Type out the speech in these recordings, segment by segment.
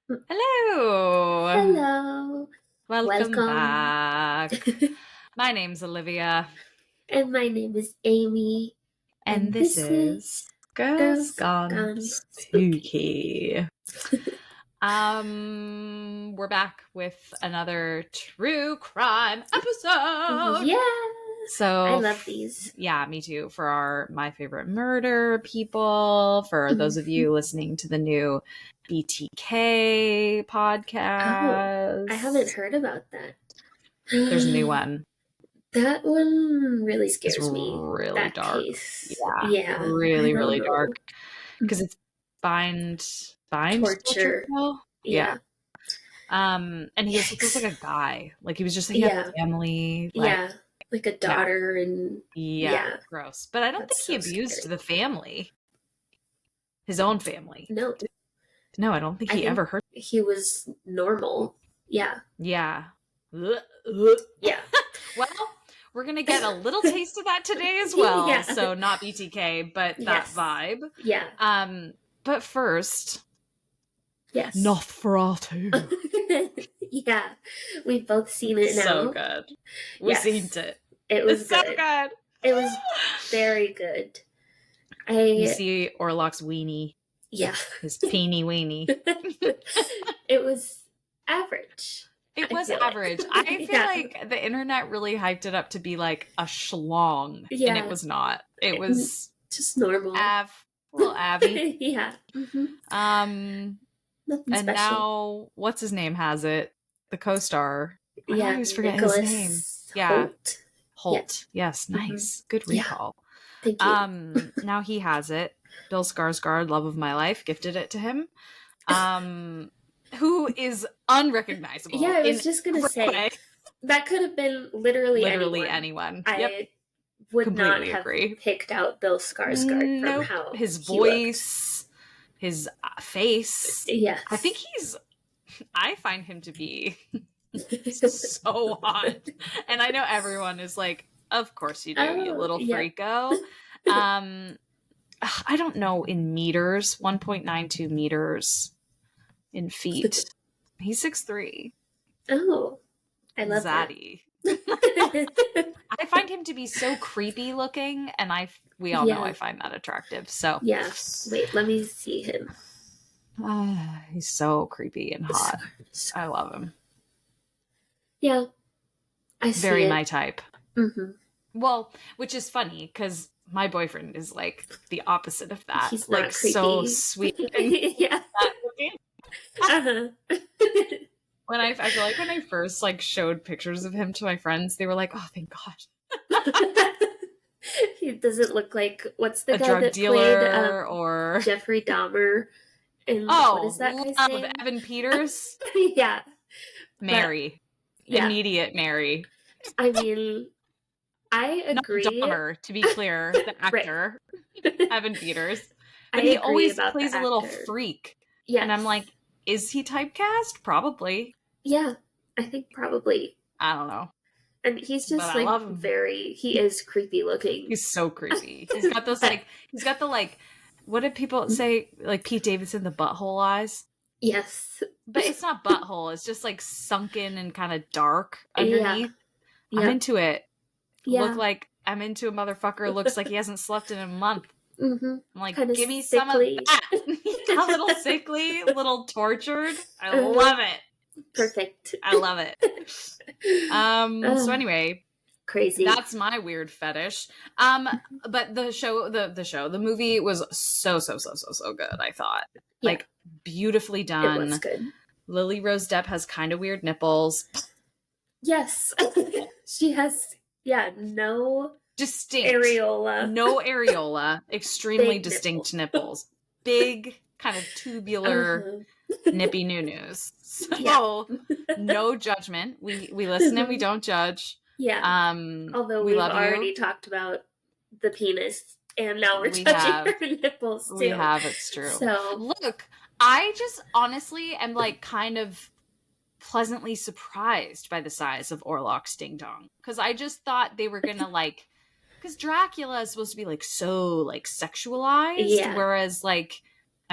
Hello. Hello. Welcome Welcome. back. My name's Olivia, And my name is Amy. and And this this is is Girls Girls Gone Gone Spooky. Spooky. We're back with another true crime episode. Yeah. I So, love these. yeah, me too. For our My Favorite Murder people, for those of Mhm. you listening to the new BTK Oh, I haven't podcast, heard about that. there's a new one. That one really It's scares me. really That dark. case. Yeah, Yeah, I really, don't really dark. know. Because it's bind torture Torture. kill. Yeah. Yeah. And he was like Yikes. a guy. Like he was just like he had Yeah. a family. Like Yeah. Like a no, daughter and yeah, yeah. gross. But I don't That's think he so abused scary. the family, his own family. No. No, I don't think I he think ever hurt. he was normal. Yeah. Yeah. Ugh, ugh. Yeah. Well, we're gonna get a little taste of that today as well. Yeah. So not BTK, but that Yes. vibe. Yeah. But first, Yes. Nosferatu. Yeah. We've both seen it So now. good. We seen Yes. it. It was It's so good. good. It was very good. You I see Orlok's weenie, yeah. his teeny weenie. It was average. It I was feel average. like. I feel Yeah. like the internet really hyped it up to be like a schlong, and it Yeah. was not. It was Just normal. little Abby. Yeah. Um, Nothing and special. now what's his name has it? The co-star. I Yeah. always forget his name. Nicholas Yeah, Holt. Holt. Yes, nice. Good Yeah. recall. Thank you. Now he has it. Bill Skarsgård, love of my life, gifted it to him. Who is unrecognizable. Yeah, I in was just gonna every say way. that could have been literally Anyone. I Yep, would not completely have agree. picked out Bill Skarsgård from Nope. how His he looked. voice, his face. Yes. I find him to be so hot. And I know everyone is like, of course you do, you little yeah. freako. I don't know in meters, 1.92 meters in feet. He's 6'3". Oh, I love Zaddy. that. I find him to be so creepy looking, and we all know I find that attractive. So yeah. Wait, let me see him. He's so creepy and hot. I love him. Yeah, I see Very it. my type. Mm-hmm. Well, which is funny because my boyfriend is like the opposite of that. He's like not creepy. So sweet and yeah. uh-huh. When I feel like when I first like showed pictures of him to my friends, they were like, "Oh, thank God." He doesn't look like what's the a guy drug that dealer played or Jeffrey Dahmer? And what is that guy's name? Evan Peters. Yeah, Mary. Immediate Mary. I mean, I agree. Not Dahmer, to be clear, the actor, Evan Peters. But he always plays a little freak. Yeah. And I'm like, is he typecast? Probably. Yeah, I think probably. I don't know. And he's just like he is creepy looking. He's so creepy. He's got those he's got the like, what did people say? Like Pete Davidson, the butthole eyes? Yes. But it's not butthole. It's just like sunken and kind of dark underneath. Yeah. I'm into it. Yeah. I'm into a motherfucker looks like he hasn't slept in a month. Mm-hmm. I'm like, Kinda give me sickly. some of that. A little sickly, a little tortured. I love it. Perfect. I love it. So anyway, crazy. That's my weird fetish. But the movie was so good. I thought, like, beautifully done. It was good. Lily Rose Depp has kind of weird nipples. Yes, she has. Yeah, no distinct areola. No areola. Extremely distinct nipples. Big, kind of tubular, nippy noo-noos. So, no judgment. We listen and we don't judge. Yeah. Although we've already talked about the penis, and now we're judging her nipples too. We have, it's true. So look, I just honestly am like kind of pleasantly surprised by the size of Orlok's ding dong, because I just thought they were gonna like, because Dracula is supposed to be like so like sexualized, whereas like,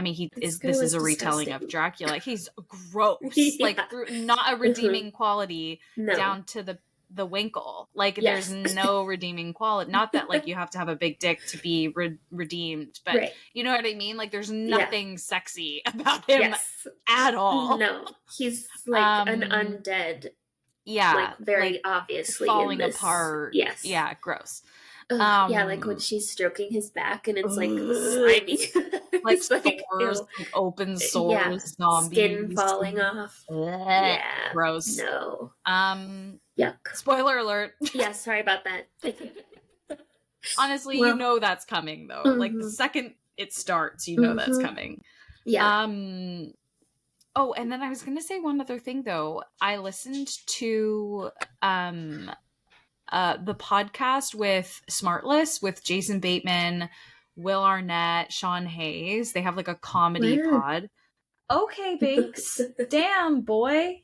I mean, this is a retelling of Dracula. He's gross, like not a redeeming quality down to the winkle. Like there's no redeeming quality. Not that like you have to have a big dick to be redeemed, but you know what I mean? Like there's nothing sexy about him at all. No, he's like an undead. Yeah, like very like, obviously falling apart. Yes, yeah, gross. Yeah, like when she's stroking his back and it's like slimy, like sores, like open sores, zombies, skin falling off. Yeah, gross. No. Yuck. Spoiler alert. Yeah, sorry about that. Honestly, you know that's coming though. Like the second it starts, you know that's coming. Yeah. Oh, and then I was gonna say one other thing though. I listened to the podcast with Smartless with Jason Bateman, Will Arnett, Sean Hayes. They have like a comedy pod. Okay, Binks. Damn, boy.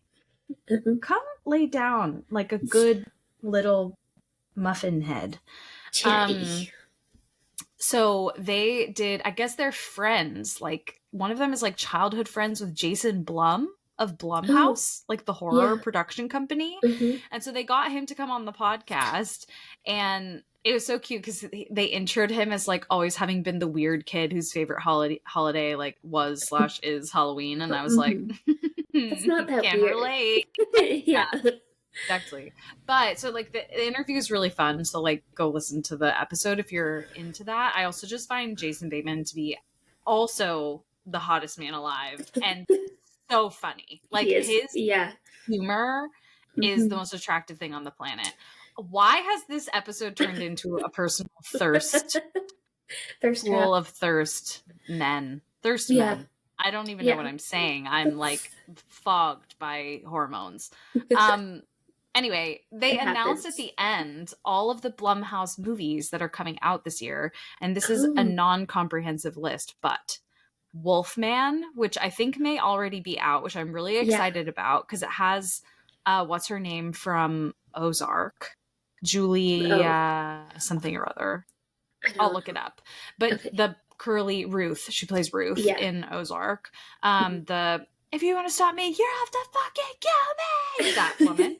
Come lay down like a good little muffin head. So they did, I guess they're friends. Like one of them is like childhood friends with Jason Blum of Blumhouse, like the horror production company. And so they got him to come on the podcast, and it was so cute because they introed him as like always having been the weird kid whose favorite holiday like was / is Halloween. And I was like, it's not that can't weird. Relate. Yeah. Exactly. But so like the interview is really fun. So like go listen to the episode if you're into that. I also just find Jason Bateman to be also the hottest man alive and so funny. Like his humor is the most attractive thing on the planet. Why has this episode turned into a personal thirst pool of thirst men? I don't even know what I'm saying. I'm like fogged by hormones. Anyway, they announced at the end all of the Blumhouse movies that are coming out this year. And this is a non-comprehensive list, but Wolfman, which I think may already be out, which I'm really excited about because it has, what's her name from Ozark? Julia something or other. I'll look it up. But the curly Ruth, she plays Ruth in Ozark. If you want to stop me, you have to fucking kill me! That woman.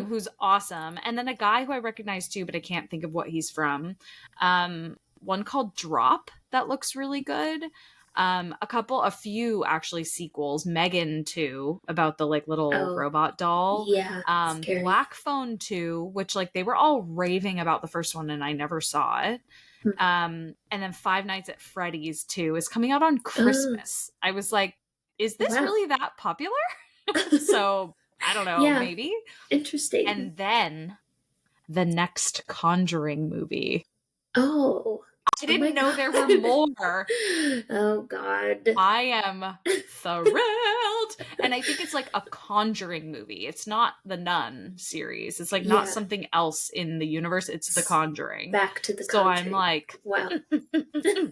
Who's awesome. And then a guy who I recognize too, but I can't think of what he's from. One called Drop that looks really good. A few actually sequels. Megan 2 about the like little robot doll. Black Phone 2, which like they were all raving about the first one and I never saw it. And then Five Nights at Freddy's 2 is coming out on Christmas. I was like, is this really that popular? So I don't know, maybe. Interesting. And then the next Conjuring movie. Oh. I didn't know there were more. Oh, God. I am thrilled. And I think it's like a Conjuring movie. It's not the Nun series. It's like not something else in the universe. It's the Conjuring. Back to the Conjuring. So I'm like, wow.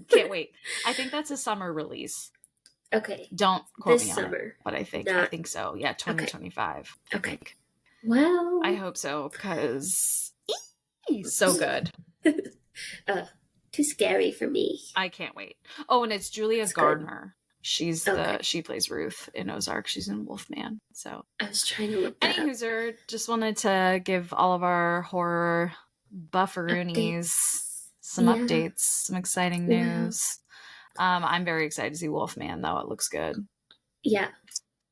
Can't wait. I think that's a summer release. Okay. Don't quote this me summer. On it, but I think so. Yeah, 2025. Okay. Well, I hope so because so good. Too scary for me. I can't wait. Oh, and it's Julia Gardner. She's she plays Ruth in Ozark. She's in Wolfman. So I was trying to look that up. Just wanted to give all of our horror bufferoonies some updates, some exciting news. I'm very excited to see Wolfman, though. It looks good. Yeah.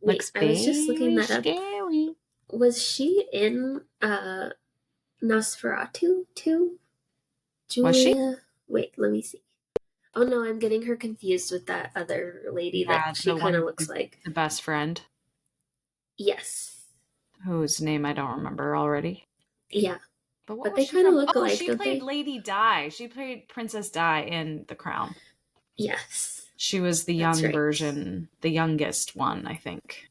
Wait, I was just looking that up. Scary. Was she in Nosferatu too? Julia? Was she? Wait, let me see. Oh no, I'm getting her confused with that other lady that she kind of looks like. The best friend? Yes. Whose name I don't remember already. Yeah. But they kind of look alike, she played Lady Di. She played Princess Di in The Crown. Yes. She was the young version, the youngest one, I think.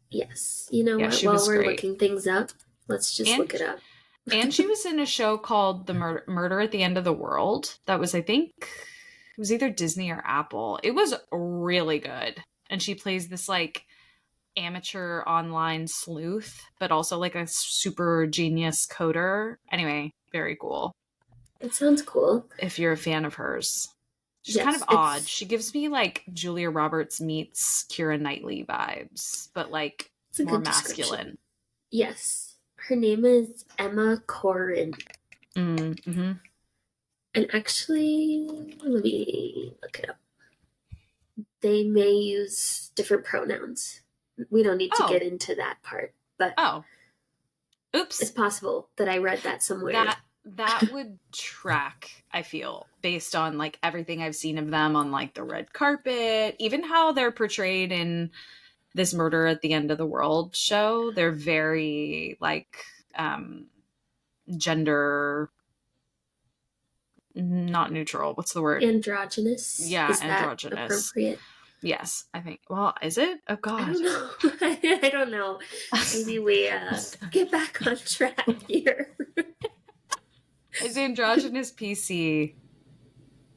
Yes. You know what? While we're looking things up, let's just look it up. And she was in a show called The Murder at the End of the World. That was, I think, it was either Disney or Apple. It was really good. And she plays this like amateur online sleuth, but also like a super genius coder. Anyway, very cool. It sounds cool. If you're a fan of hers. She's kind of odd. She gives me like Julia Roberts meets Keira Knightley vibes, but like more masculine. Yes. Her name is Emma Corrin. Mm-hmm. And actually, let me look it up. They may use different pronouns. We don't need to get into that part, but oops, it's possible that I read that somewhere. That would track, I feel, based on like everything I've seen of them on like the red carpet, even how they're portrayed in this Murder at the End of the World show. They're very like gender not neutral. What's the word? Androgynous. Yeah, is androgynous. That appropriate? Yes, I think. Well, is it? Oh God, I don't know. I don't know. Maybe we get back on track here. Is androgynous PC?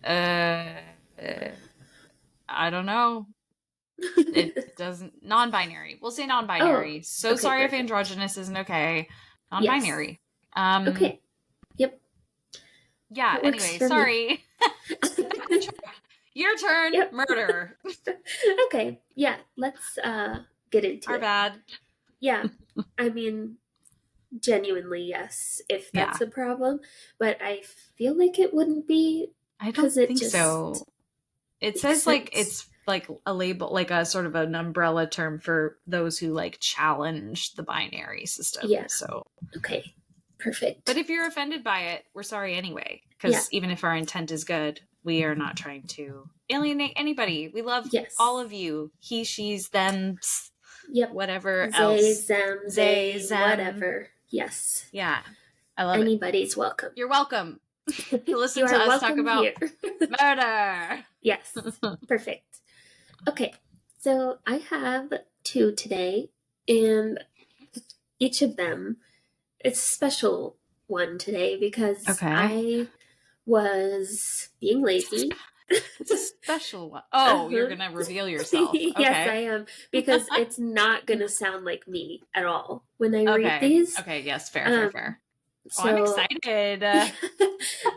I don't know. It doesn't. Non-binary. We'll say non-binary. Sorry perfect. If androgynous isn't okay. Non-binary. Yes. Okay. Yep. Yeah. Anyway, sorry. Your turn. Yep. Murder. Okay. Yeah. Let's get into it. Our bad. Yeah. I mean, genuinely, yes. If that's a problem, but I feel like it wouldn't be. I don't think so. It says like it's like a label, like a sort of an umbrella term for those who like challenge the binary system. Yeah. So okay, perfect. But if you're offended by it, we're sorry anyway. Because even if our intent is good, we are not trying to alienate anybody. We love all of you. He, she's, them, whatever else. Them, they, whatever. Yes. Yeah. I love Anybody's welcome. You're welcome. To listen to us talk about murder. Yes. Perfect. Okay. So I have 2 today, and each of them, it's a special one today because I was being lazy. It's a special one. Oh, you're going to reveal yourself. Okay. Yes, I am. Because it's not going to sound like me at all when I read these. Okay, yes, fair. So, I'm excited.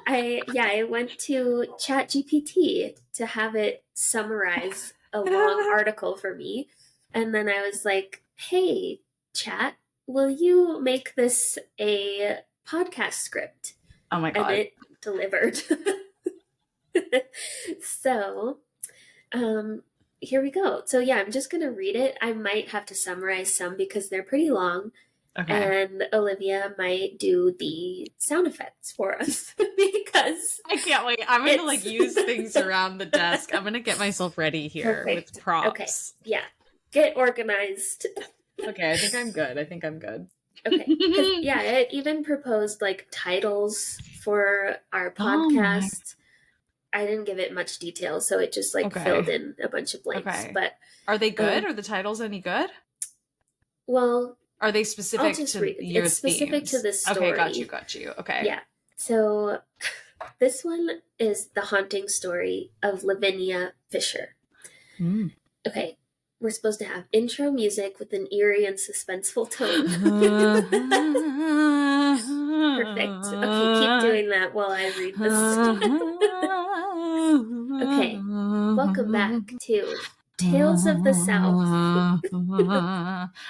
I went to ChatGPT to have it summarize a long article for me. And then I was like, hey, Chat, will you make this a podcast script? Oh my God. And it delivered. So, here we go. So yeah, I'm just going to read it. I might have to summarize some because they're pretty long. Okay. And Olivia might do the sound effects for us because I can't wait. I'm going to like use things around the desk. I'm going to get myself ready here with props. Okay. Yeah. Get organized. Okay. I think I'm good. Okay. Yeah. It even proposed like titles for our podcast. I didn't give it much detail, so it just like filled in a bunch of blanks. Okay. But are they good? Are the titles any good? Well, are they specific to your It's specific to this story. Okay, got you. Okay. Yeah. So this one is the haunting story of Lavinia Fisher. Okay. We're supposed to have intro music with an eerie and suspenseful tone. Perfect. Okay, keep doing that while I read this. Okay. Welcome back to Tales of the South.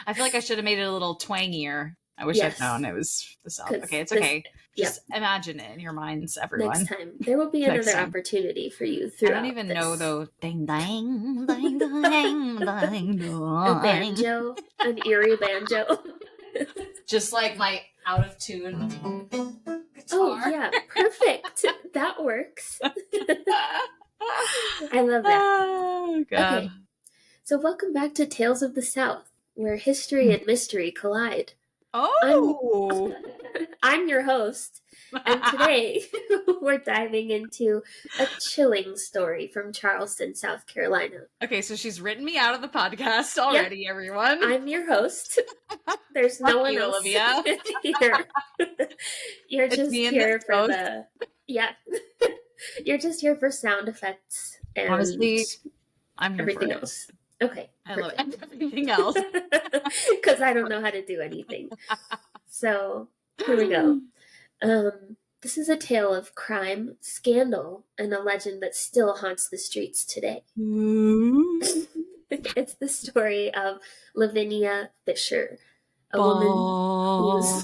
I feel like I should have made it a little twangier. I wish I'd known it was the South. Okay, it's okay. Just imagine it in your minds, everyone. Next time. There will be another opportunity for you throughout I don't even know, though. Ding, ding, ding, ding, ding, ding. A banjo. An eerie banjo. Just like my out of tune guitar. Oh, yeah. Perfect. That works. I love that. Oh, God. Okay. So welcome back to Tales of the South, where history and mystery collide. Oh! I'm your host, and today we're diving into a chilling story from Charleston, South Carolina. Okay, so she's written me out of the podcast already, everyone. I'm your host. There's no one else Olivia. here. You're just here for the... Yeah. You're just here for sound effects and honestly, I'm here everything for else. Okay. I love it. Everything else. Because I don't know how to do anything. So, here we go. this is a tale of crime, scandal, and a legend that still haunts the streets today. It's the story of Lavinia Fisher, a woman who's...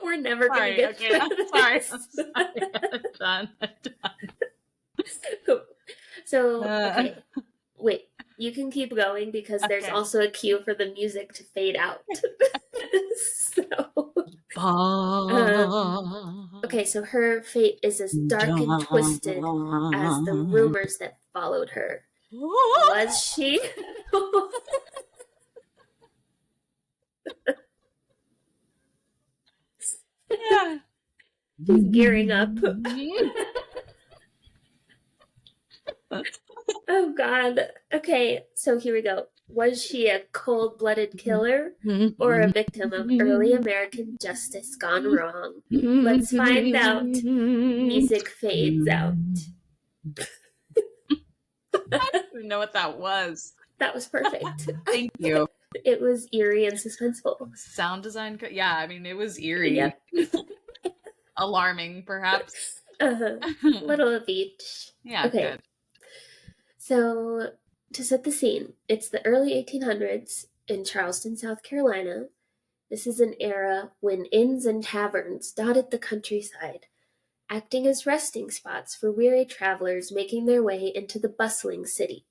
We're never going to get through this. Sorry. I'm done. So, okay. Wait, you can keep going because there's also a cue for the music to fade out. Okay, so her fate is as dark and twisted as the rumors that followed her. Was she? Yeah. She's gearing up. Oh, God. Okay, so here we go. Was she a cold-blooded killer or a victim of early American justice gone wrong? Let's find out. Music fades out. I don't even know what that was. That was perfect. Thank you. It was eerie and suspenseful. Sound design, yeah, I mean, it was eerie. Yep. Alarming, perhaps. Little of each. Yeah, okay. Good. So, to set the scene, it's the early 1800s in Charleston, South Carolina. This is an era when inns and taverns dotted the countryside, acting as resting spots for weary travelers making their way into the bustling city.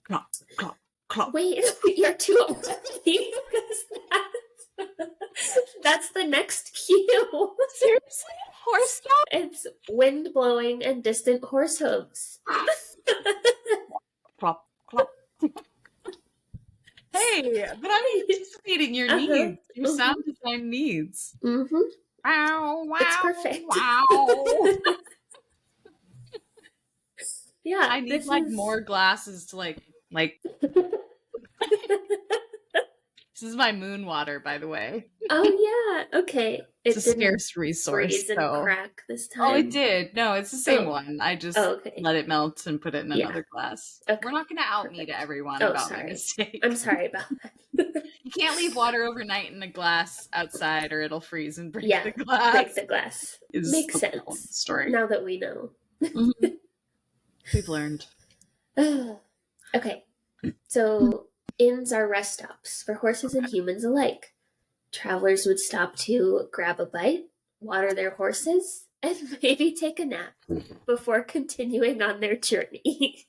Clop, clop, clop. Wait, you're too old. That's the next cue. Seriously? Horse stop? It's wind blowing and distant horse hooves. Clop, clop. Hey, but I'm anticipating your needs. Your sound design needs. Mm-hmm. Wow, wow. It's perfect. Wow. Yeah. I need more glasses to like This is my moon water, by the way. Oh yeah, okay. It's a scarce resource. And crack this time. Oh, it did. No, it's the same one. I just let it melt and put it in another glass. Okay. We're not going to out me to everyone about my mistake. I'm sorry about that. You can't leave water overnight in a glass outside, or it'll freeze and break the glass. Break the glass. Makes sense. Story. Now that we know. Mm-hmm. We've learned. Okay, so inns are rest stops for horses and humans alike. Travelers would stop to grab a bite, water their horses, and maybe take a nap before continuing on their journey.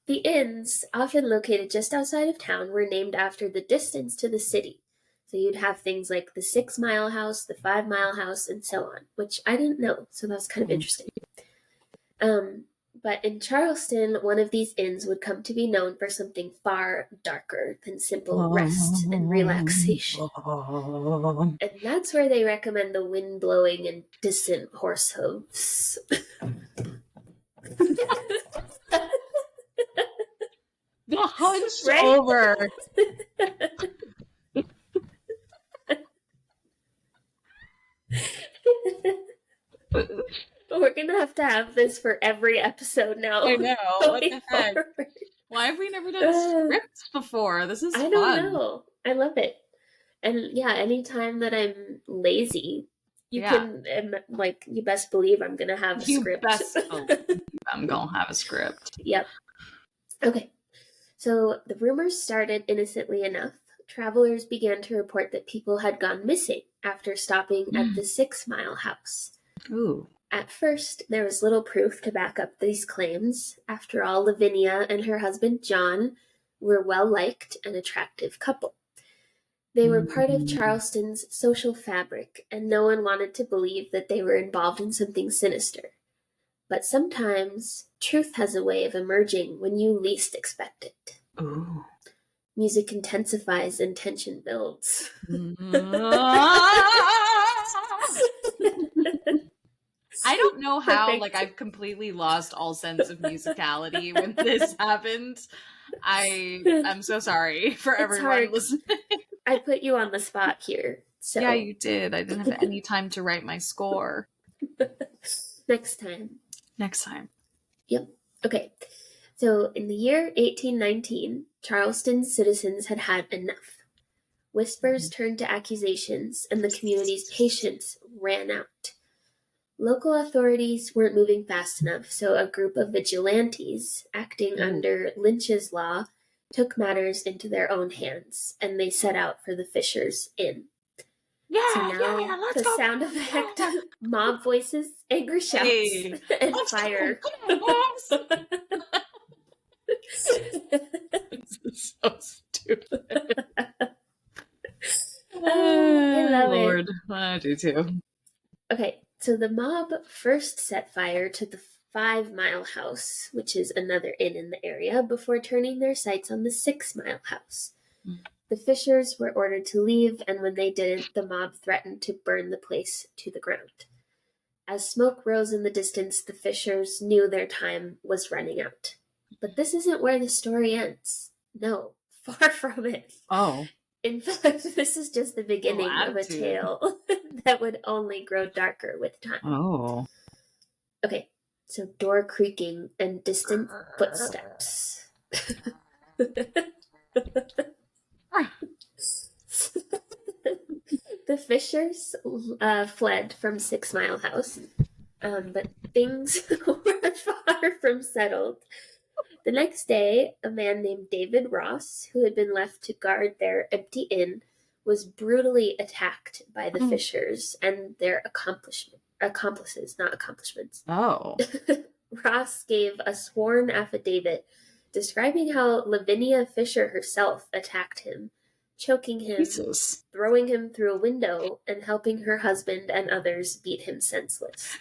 The inns, often located just outside of town, were named after the distance to the city. So you'd have things like the 6 Mile House, the 5 Mile House, and so on, which I didn't know, so that was kind of interesting. But in Charleston, one of these inns would come to be known for something far darker than simple rest and relaxation. And that's where they recommend the wind-blowing and distant horse hooves. The hunched over. We're going to have this for every episode now. I know. What the heck? Why have we never done scripts before? This is fun. I don't know. I love it. And yeah, anytime that I'm lazy, you can, you best believe I'm going to have a script. Best believe I'm going to have a script. Yep. Okay. So the rumors started innocently enough. Travelers began to report that people had gone missing after stopping at the 6 Mile House. Ooh. At first, there was little proof to back up these claims. After all, Lavinia and her husband, John, were a well-liked and attractive couple. They were part of Charleston's social fabric, and no one wanted to believe that they were involved in something sinister. But sometimes, truth has a way of emerging when you least expect it. Ooh. Music intensifies and tension builds. I don't know how, I've completely lost all sense of musicality when this happened. I'm so sorry for everyone listening. I put you on the spot here. So. Yeah, you did. I didn't have any time to write my score. Next time. Yep. Okay. So in the year 1819, Charleston's citizens had had enough. Whispers turned to accusations, and the community's patience ran out. Local authorities weren't moving fast enough, so a group of vigilantes, acting under Lynch's law, took matters into their own hands, and they set out for the Fisher's Inn. So now the sound effect, mob voices, angry shouts, and fire. This is so stupid. I love Lord. it. I do too. Okay, so the mob first set fire to the 5 Mile House, which is another inn in the area, before turning their sights on the 6 Mile House. The Fishers were ordered to leave, and when they didn't, the mob threatened to burn the place to the ground. As smoke rose in the distance, the Fishers knew their time was running out. But this isn't where the story ends. No, far from it. Oh. In fact, this is just the beginning of a tale that would only grow darker with time. Oh. Okay, so door creaking and distant footsteps. The Fishers fled from 6 Mile House, but things were far from settled. The next day, a man named David Ross, who had been left to guard their empty inn, was brutally attacked by the Fishers and their accomplices, not accomplishments. Oh. Ross gave a sworn affidavit describing how Lavinia Fisher herself attacked him, choking him, Jesus. throwing him through a window, and helping her husband and others beat him senseless.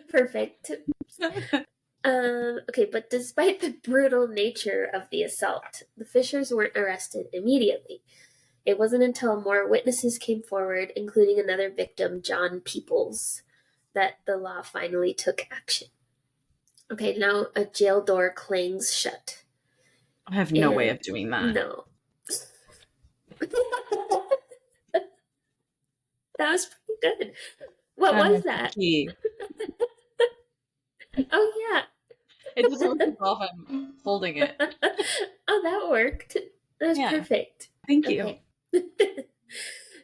Perfect. Okay, but despite the brutal nature of the assault, the Fishers weren't arrested immediately. It wasn't until more witnesses came forward, including another victim, John Peoples, that the law finally took action. Okay, now a jail door clangs shut. I have no way of doing that. No. That was pretty good. What was that? Oh, yeah. It doesn't work well if I'm holding it. Oh, that worked. That was perfect. Thank you.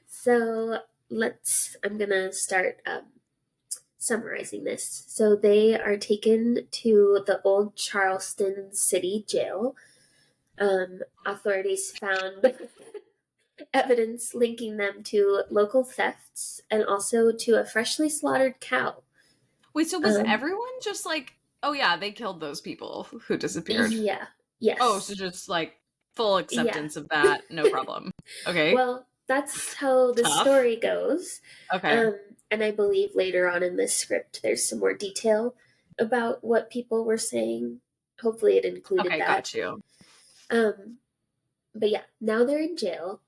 So I'm going to start summarizing this. So they are taken to the old Charleston City Jail. Authorities found evidence linking them to local thefts and also to a freshly slaughtered cow. Wait, so was everyone just like, oh yeah, they killed those people who disappeared? Yeah. Yes. Oh, so just like full acceptance of that, no problem. Okay. Well, that's how the story goes. Okay. And I believe later on in this script, there's some more detail about what people were saying. Hopefully it included that. Okay, got you. But yeah, now they're in jail.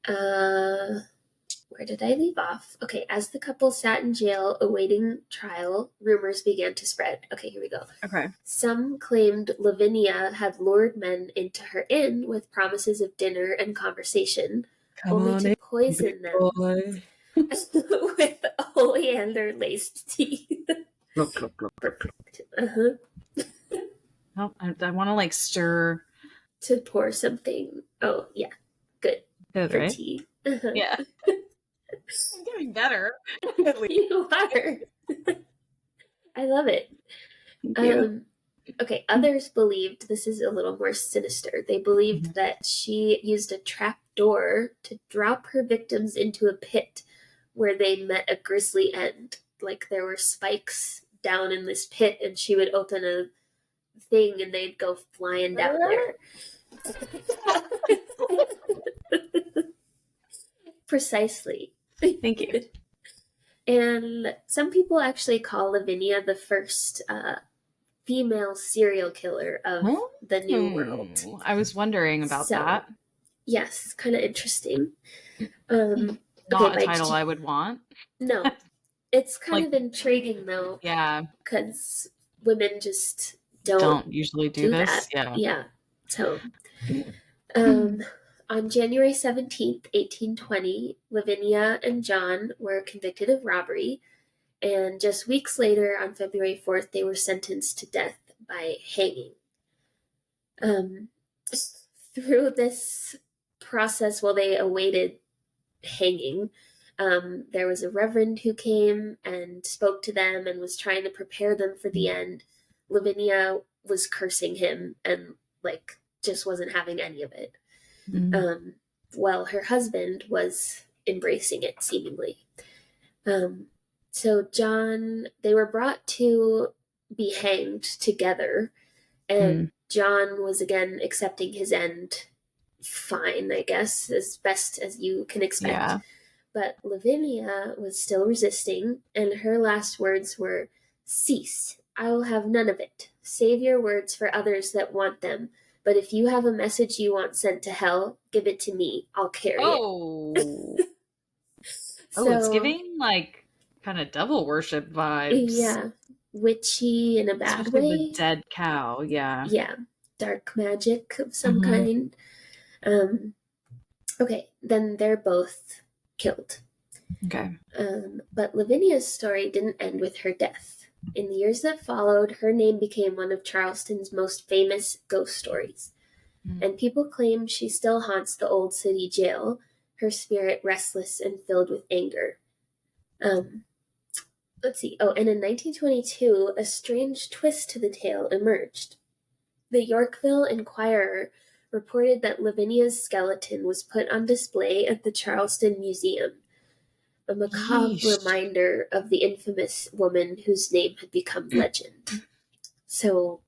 Where did I leave off? Okay, as the couple sat in jail awaiting trial, rumors began to spread. Okay, here we go. Okay. Some claimed Lavinia had lured men into her inn with promises of dinner and conversation, only to poison them with oleander-laced tea. Oh, I want to like stir. To pour something. Oh, yeah. Good. Good, for right? Tea. Yeah. I'm getting better. You are. I love it. Thank you. Okay, others believed, this is a little more sinister, they believed that she used a trap door to drop her victims into a pit where they met a grisly end. Like there were spikes down in this pit and she would open a thing and they'd go flying down there. Precisely. Thank you. And some people actually call Lavinia the first female serial killer of the New World. I was wondering about that. Yes, kind of interesting. Not a title I would want. No. It's kind of intriguing though. Yeah. Because women just don't usually do this. That. Yeah. So, on January 17th, 1820, Lavinia and John were convicted of robbery, And just weeks later, on February 4th, they were sentenced to death by hanging. Through this process, while they awaited hanging, there was a reverend who came and spoke to them and was trying to prepare them for the end. Lavinia was cursing him and like just wasn't having any of it. While her husband was embracing it, seemingly. So John, they were brought to be hanged together, and John was again accepting his end fine, I guess, as best as you can expect. Yeah. But Lavinia was still resisting, and her last words were, "Cease. I will have none of it. Save your words for others that want them. But if you have a message you want sent to hell, give it to me. I'll carry it." So, it's giving like kind of devil worship vibes. Yeah. Witchy in a bad especially way. The dead cow, yeah. Yeah. Dark magic of some kind. Okay, then they're both killed. Okay. But Lavinia's story didn't end with her death. In the years that followed, her name became one of Charleston's most famous ghost stories. And people claim she still haunts the old city jail, her spirit restless and filled with anger. Let's see. Oh, and in 1922, a strange twist to the tale emerged. The Yorkville Inquirer reported that Lavinia's skeleton was put on display at the Charleston Museum, a macabre reminder of the infamous woman whose name had become legend. So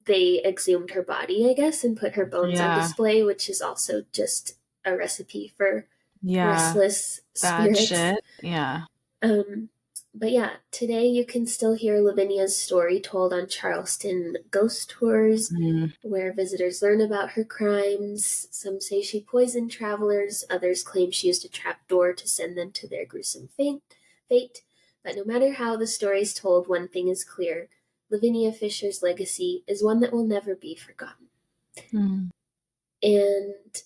they exhumed her body, I guess, and put her bones on display, which is also just a recipe for restless spirits. Bad shit. Yeah. But yeah, today you can still hear Lavinia's story told on Charleston ghost tours, where visitors learn about her crimes. Some say she poisoned travelers, others claim she used a trapdoor to send them to their gruesome fate. But no matter how the story is told, one thing is clear. Lavinia Fisher's legacy is one that will never be forgotten. And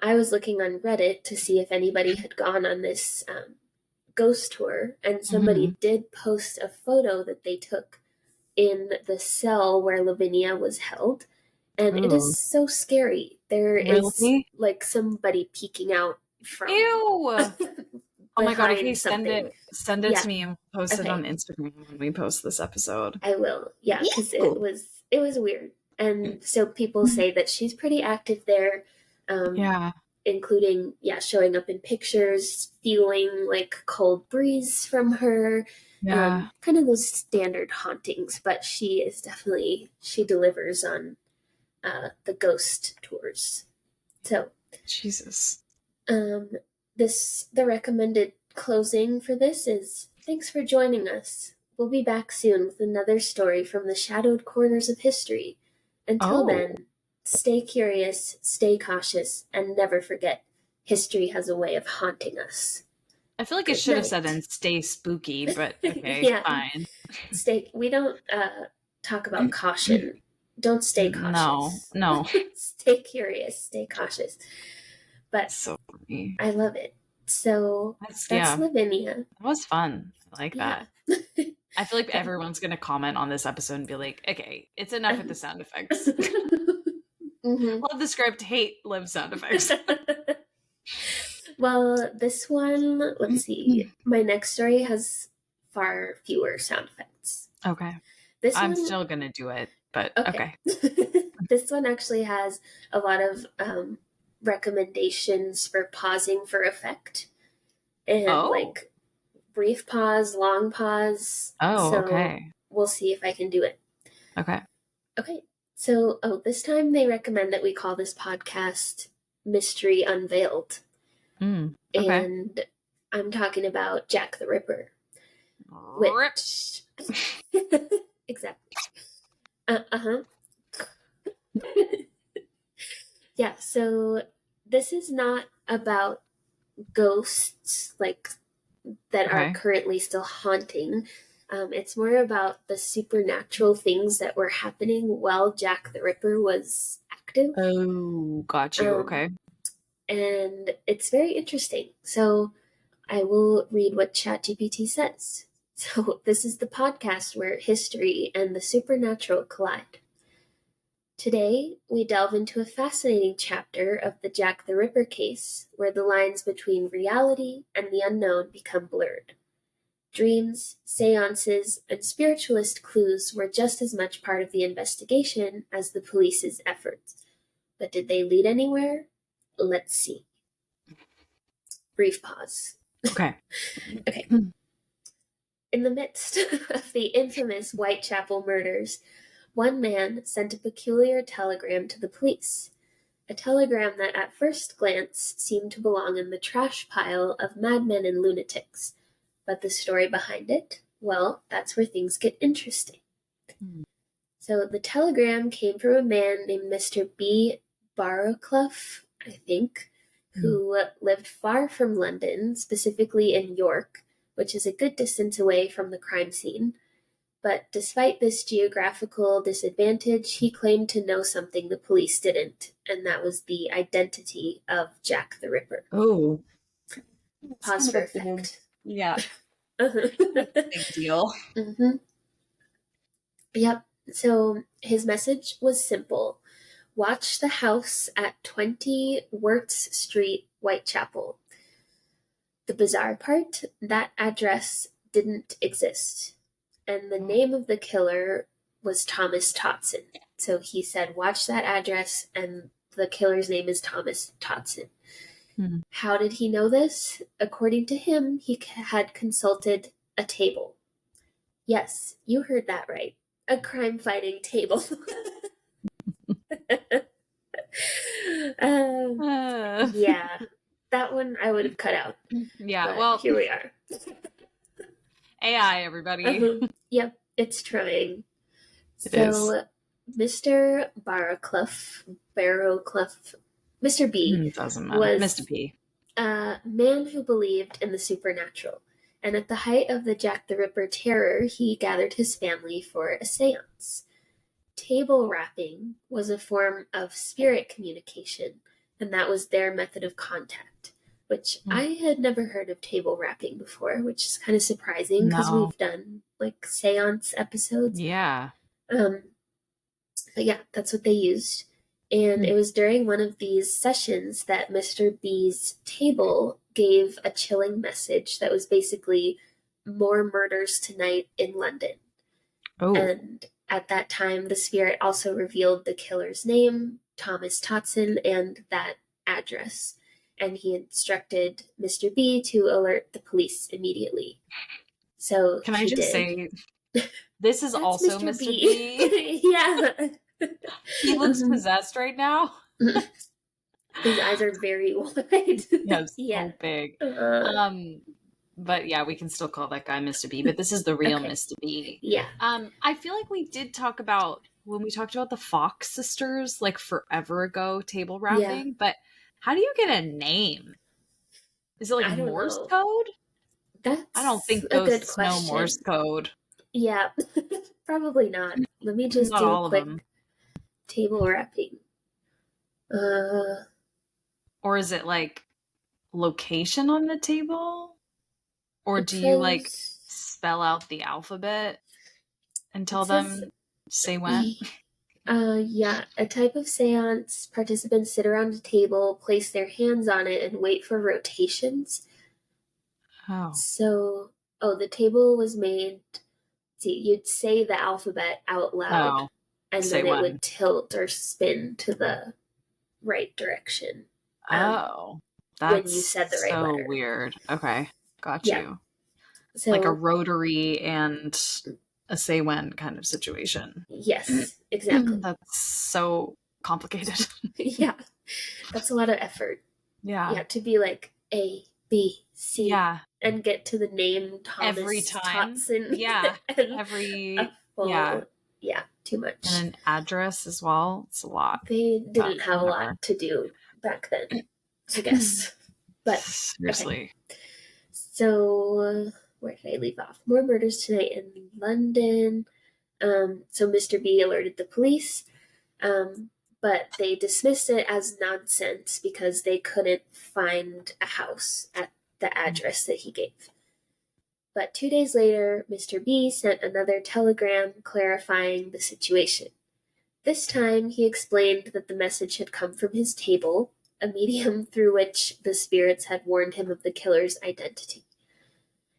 I was looking on Reddit to see if anybody had gone on this ghost tour, and somebody did post a photo that they took in the cell where Lavinia was held, and it is so scary. There is like somebody peeking out from oh my god, if you send it to me and post it on Instagram when we post this episode. I will. Yeah, because it was weird. And so people say that she's pretty active there. Including, showing up in pictures, feeling like cold breeze from her, kind of those standard hauntings, but she delivers on the ghost tours. So, Jesus. The recommended closing for this is, thanks for joining us. We'll be back soon with another story from the shadowed corners of history. Until then, stay curious, stay cautious, and never forget, history has a way of haunting us. I feel like it should have said, and stay spooky, but okay, fine. We don't talk about caution. Don't stay cautious. No. Stay curious, stay cautious. But so funny. I love it. So that's Lavinia. That was fun. I like that. I feel like everyone's going to comment on this episode and be like, okay, it's enough with the sound effects. Love the script, hate live sound effects. Well, this one, let's see. My next story has far fewer sound effects. Okay. I'm still going to do it, but okay. This one actually has a lot of recommendations for pausing for effect. And like brief pause, long pause. Okay. We'll see if I can do it. Okay. So, this time they recommend that we call this podcast Mystery Unveiled. And I'm talking about Jack the Ripper. Which... Exactly. Yeah, so this is not about ghosts like that are currently still haunting. It's more about the supernatural things that were happening while Jack the Ripper was active. Oh, got you. Okay. And it's very interesting. So I will read what ChatGPT says. So this is the podcast where history and the supernatural collide. Today, we delve into a fascinating chapter of the Jack the Ripper case, where the lines between reality and the unknown become blurred. Dreams, seances, and spiritualist clues were just as much part of the investigation as the police's efforts. But did they lead anywhere? Let's see. Brief pause. Okay. Okay. In the midst of the infamous Whitechapel murders, one man sent a peculiar telegram to the police. A telegram that at first glance seemed to belong in the trash pile of madmen and lunatics. But the story behind it, well, that's where things get interesting. So the telegram came from a man named Mr. B. Barrowclough, I think, who lived far from London, specifically in York, which is a good distance away from the crime scene. But despite this geographical disadvantage, he claimed to know something the police didn't, and that was the identity of Jack the Ripper. Oh. Pause for effect. Yeah. Big deal. Mm-hmm. Yep. So his message was simple. Watch the house at 20 Wirtz Street, Whitechapel. The bizarre part, that address didn't exist. And the name of the killer was Thomas Totson. So he said, watch that address, and the killer's name is Thomas Totson. How did he know this? According to him, he had consulted a table. Yes, you heard that right. A crime-fighting table. Yeah, that one I would have cut out. Yeah, well, here we are. AI, everybody. Yep, it's trying. It is. Mr. Barrowclough, Mr. B doesn't matter. was Mr. B. A man who believed in the supernatural. And at the height of the Jack the Ripper terror, he gathered his family for a seance. Table rapping was a form of spirit communication, and that was their method of contact, which I had never heard of table rapping before, which is kind of surprising because we've done like seance episodes. Yeah. But yeah, that's what they used. And it was during one of these sessions that Mr. B's table gave a chilling message that was basically more murders tonight in London. Oh. And at that time, the spirit also revealed the killer's name, Thomas Totson, and that address. And he instructed Mr. B to alert the police immediately. So can I just say, this is also Mr. B. Yeah. He looks possessed right now. His eyes are very wide. Yes, so big. But yeah, we can still call that guy Mr. B, but this is the real Mr. B. Yeah. I feel like we did talk about, when we talked about the Fox sisters, like forever ago, table rapping, but how do you get a name? Is it like Morse code? I don't think ghosts know Morse code. Yeah, probably not. Let me just do a quick table rapping. Or is it like location on the table? Or do you like spell out the alphabet and tell them say when? Yeah, a type of seance. Participants sit around a table, place their hands on it, and wait for rotations. Oh. So, the table was made. See, you'd say the alphabet out loud, and then it would tilt or spin to the right direction. That's when you said the right letter. So weird. Okay, got you. So, like a rotary and a say when kind of situation. Yes, exactly. That's so complicated. Yeah, that's a lot of effort. Yeah. You have to be like A, B, C, and get to the name Thomas every time. Totson. Yeah, yeah, too much. And an address as well. It's a lot. They didn't have a lot to do back then, I guess. But seriously. Okay. So where did I leave off? More murders tonight in London. So Mr. B alerted the police, but they dismissed it as nonsense because they couldn't find a house at the address that he gave. But 2 days later, Mr. B sent another telegram clarifying the situation. This time, he explained that the message had come from his table, a medium through which the spirits had warned him of the killer's identity.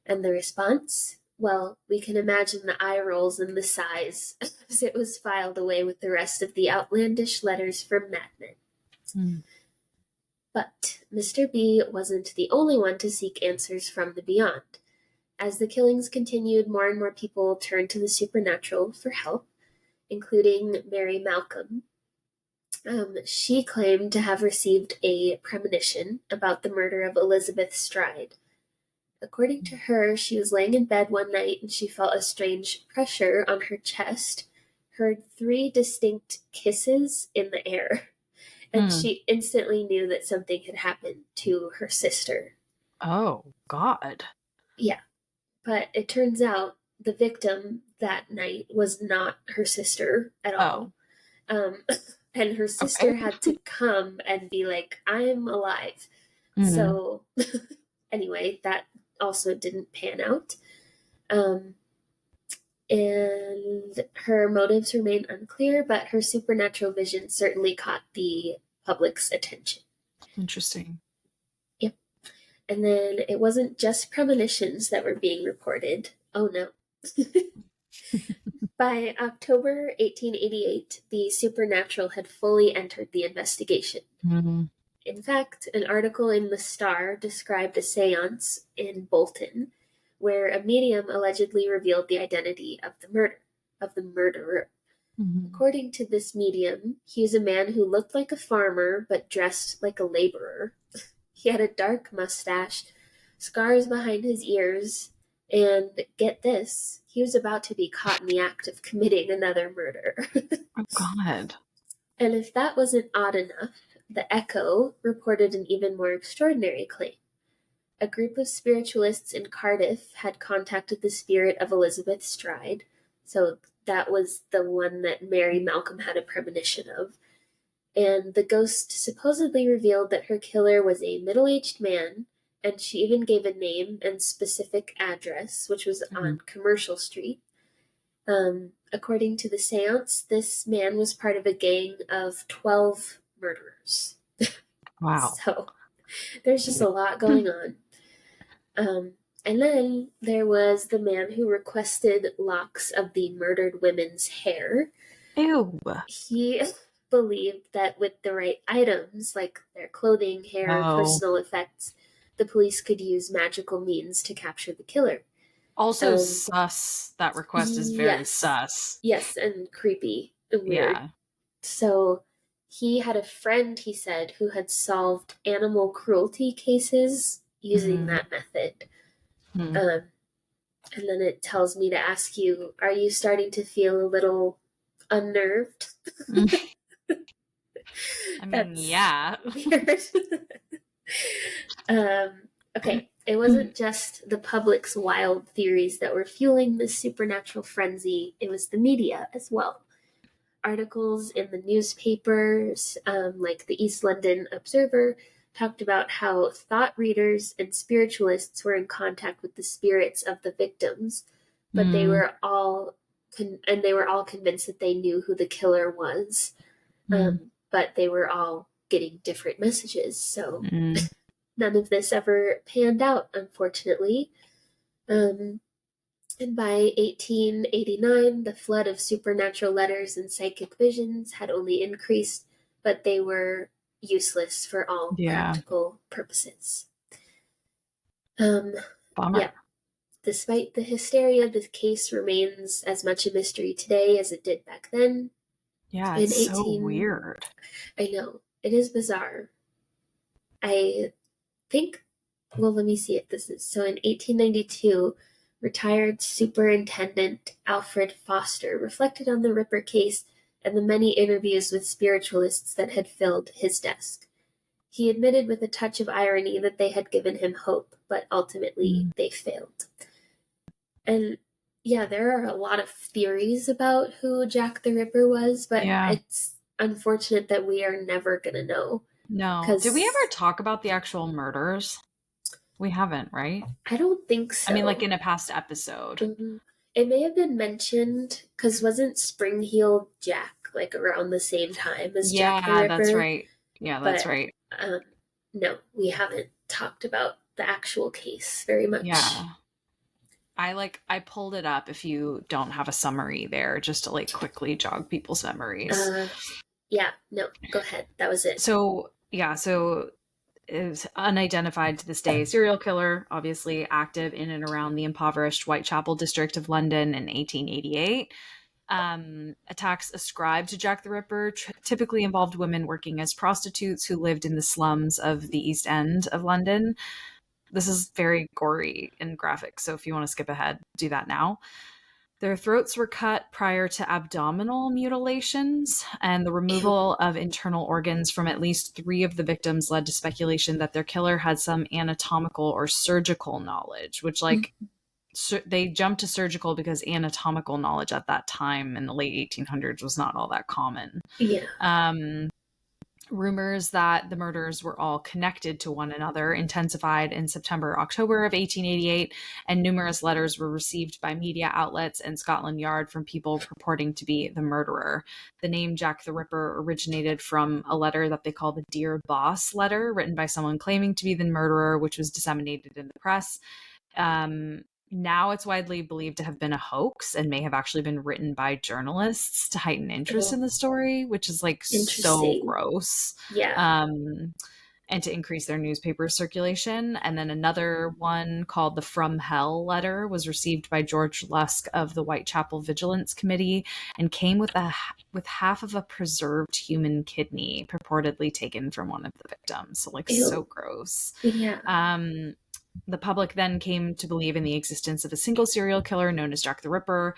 And the response? Well, we can imagine the eye rolls and the sighs as it was filed away with the rest of the outlandish letters from madmen. But Mr. B wasn't the only one to seek answers from the beyond. As the killings continued, more and more people turned to the supernatural for help, including Mary Malcolm. She claimed to have received a premonition about the murder of Elizabeth Stride. According to her, she was laying in bed one night and she felt a strange pressure on her chest, heard 3 distinct kisses in the air, and she instantly knew that something had happened to her sister. Oh, God. Yeah. But it turns out the victim that night was not her sister at all. And her sister had to come and be like, I'm alive. So anyway, that also didn't pan out. And her motives remain unclear, but her supernatural vision certainly caught the public's attention. Interesting. Yep. And then it wasn't just premonitions that were being reported. Oh no. By October 1888, the supernatural had fully entered the investigation. In fact, an article in The Star described a seance in Bolton where a medium allegedly revealed the identity of the murderer. According to this medium, he was a man who looked like a farmer but dressed like a laborer. He had a dark mustache, scars behind his ears, and get this, he was about to be caught in the act of committing another murder. Oh, God. And if that wasn't odd enough, the Echo reported an even more extraordinary claim. A group of spiritualists in Cardiff had contacted the spirit of Elizabeth Stride, so that was the one that Mary Malcolm had a premonition of, and the ghost supposedly revealed that her killer was a middle-aged man, and she even gave a name and specific address, which was on Commercial Street. According to the seance, this man was part of a gang of 12 murderers. Wow. So there's just a lot going on. And then there was the man who requested locks of the murdered women's hair. Ew. He believed that with the right items, like their clothing, hair, personal effects, the police could use magical means to capture the killer. Also sus. That request is very sus. Yes, and creepy and weird. Yeah. So he had a friend, he said, who had solved animal cruelty cases using that method. And then it tells me to ask you, are you starting to feel a little unnerved? I mean, yeah. Weird. Okay, it wasn't just the public's wild theories that were fueling this supernatural frenzy, it was the media as well. Articles in the newspapers, like the East London Observer, talked about how thought readers and spiritualists were in contact with the spirits of the victims, but they were all convinced that they knew who the killer was. But they were all getting different messages, so none of this ever panned out, unfortunately. And by 1889, the flood of supernatural letters and psychic visions had only increased, but they were useless for all practical purposes. Bummer. Yeah. Despite the hysteria, the case remains as much a mystery today as it did back then. Yeah, it's so weird. I know. It is bizarre. I think, well, let me see if this is. So in 1892, retired Superintendent Alfred Foster reflected on the Ripper case and the many interviews with spiritualists that had filled his desk. He admitted with a touch of irony that they had given him hope, but ultimately they failed. And yeah, there are a lot of theories about who Jack the Ripper was, but it's unfortunate that we are never going to know. No. Did we ever talk about the actual murders? We haven't, right? I don't think so. I mean, like in a past episode. Mm-hmm. It may have been mentioned, because wasn't Spring-Heeled Jack like around the same time as Jack the Ripper? That's right. Yeah, that's right. No, we haven't talked about the actual case very much. Yeah. I pulled it up if you don't have a summary there, just to like quickly jog people's memories. Yeah, no, go ahead. That was it. So is unidentified to this day serial killer, obviously active in and around the impoverished Whitechapel district of London in 1888. Attacks ascribed to Jack the Ripper typically involved women working as prostitutes who lived in the slums of the East End of London. This is very gory and graphic, so if you want to skip ahead, do that now. Their throats were cut prior to abdominal mutilations, and the removal of internal organs from at least 3 of the victims led to speculation that their killer had some anatomical or surgical knowledge, which, like, they jumped to surgical because anatomical knowledge at that time in the late 1800s was not all that common. Yeah. Rumors that the murders were all connected to one another intensified in September, October of 1888, and numerous letters were received by media outlets and Scotland Yard from people purporting to be the murderer. The name Jack the Ripper originated from a letter that they call the Dear Boss letter, written by someone claiming to be the murderer, which was disseminated in the press. Now it's widely believed to have been a hoax and may have actually been written by journalists to heighten interest in the story, which is like so gross. Yeah. And to increase their newspaper circulation. And then another one called the From Hell letter was received by George Lusk of the Whitechapel Vigilance Committee and came with half of a preserved human kidney purportedly taken from one of the victims. So like so gross. Yeah. The public then came to believe in the existence of a single serial killer known as Jack the Ripper,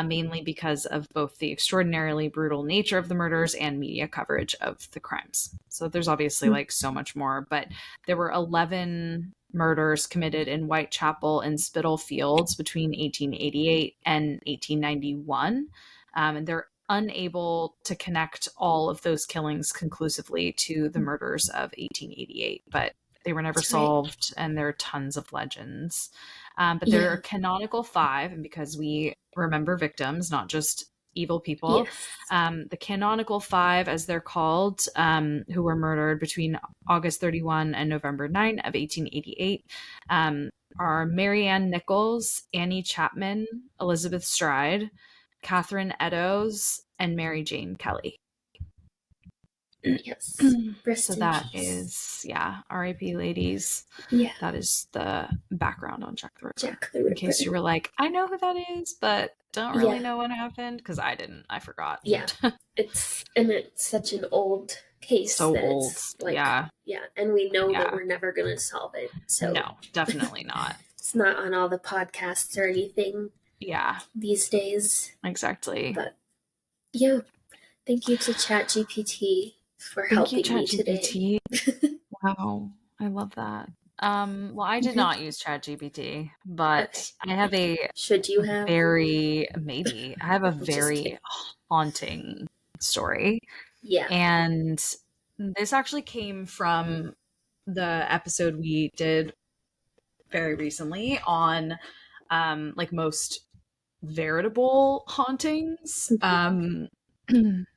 mainly because of both the extraordinarily brutal nature of the murders and media coverage of the crimes. So there's obviously like so much more, but there were 11 murders committed in Whitechapel and Spitalfields between 1888 and 1891. And they're unable to connect all of those killings conclusively to the murders of 1888, but they were never solved, and there are tons of legends. But there are canonical 5, and because we remember victims, not just evil people, the canonical 5, as they're called, who were murdered between August 31 and November 9 of 1888, are Marianne Nichols, Annie Chapman, Elizabeth Stride, Catherine Eddowes, and Mary Jane Kelly. Yes. So that is, R.I.P. ladies. Yeah. That is the background on Jack the Ripper. In case you were like, I know who that is, but don't really know what happened, because I didn't. I forgot. Yeah. It's such an old case. So old. Like, yeah. And we know that we're never going to solve it. So no, definitely not. It's not on all the podcasts or anything. Yeah. These days. Exactly. But yeah. Thank you to ChatGPT for helping me today. Wow. I love that. Well, I did not use ChatGPT, but I have a very haunting story. Yeah. And this actually came from the episode we did very recently on like most veritable hauntings.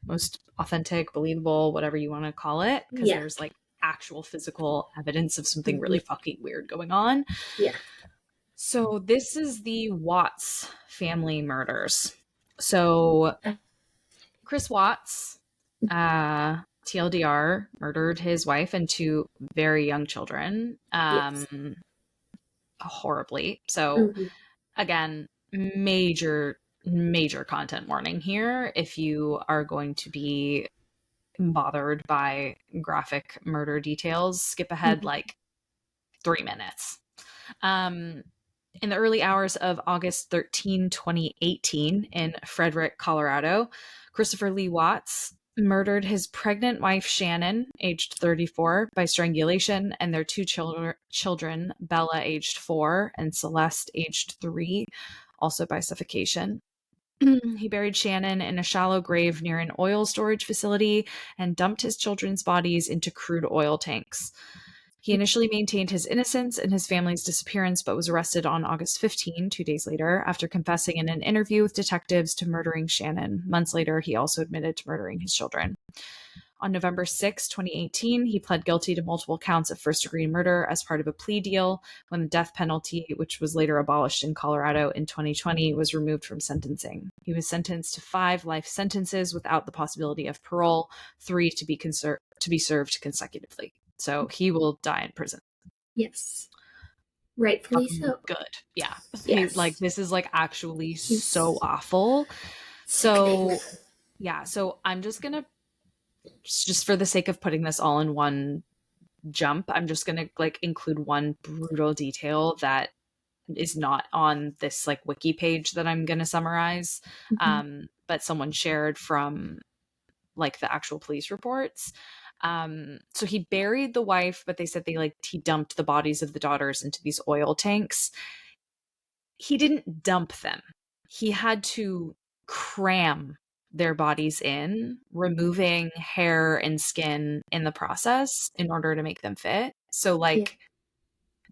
Most authentic, believable, whatever you want to call it, because there's like actual physical evidence of something really fucking weird going on. Yeah. So this is the Watts family murders. So Chris Watts, TLDR, murdered his wife and 2 very young children, horribly. So again, major content warning here. If you are going to be bothered by graphic murder details, skip ahead like 3 minutes. In the early hours of August 13, 2018, in Frederick, Colorado, Christopher Lee Watts murdered his pregnant wife, Shannon, aged 34, by strangulation, and their 2 children, Bella, aged 4, and Celeste, aged 3, also by suffocation. He buried Shannon in a shallow grave near an oil storage facility and dumped his children's bodies into crude oil tanks. He initially maintained his innocence in his family's disappearance, but was arrested on August 15, 2 days later, after confessing in an interview with detectives to murdering Shannon. Months later, he also admitted to murdering his children. On November 6, 2018, he pled guilty to multiple counts of first-degree murder as part of a plea deal when the death penalty, which was later abolished in Colorado in 2020, was removed from sentencing. He was sentenced to 5 life sentences without the possibility of parole, 3 to be served consecutively. So he will die in prison. Yes. Rightfully so. Good. Yeah. Yes. This is actually so awful. Sickening. So, yeah. So I'm just going to, just for the sake of putting this all in one jump, I'm just going to include one brutal detail that is not on this wiki page that I'm going to summarize. But someone shared from the actual police reports. So he buried the wife, but they said he dumped the bodies of the daughters into these oil tanks. He didn't dump them. He had to cram their bodies in, removing hair and skin in the process in order to make them fit. So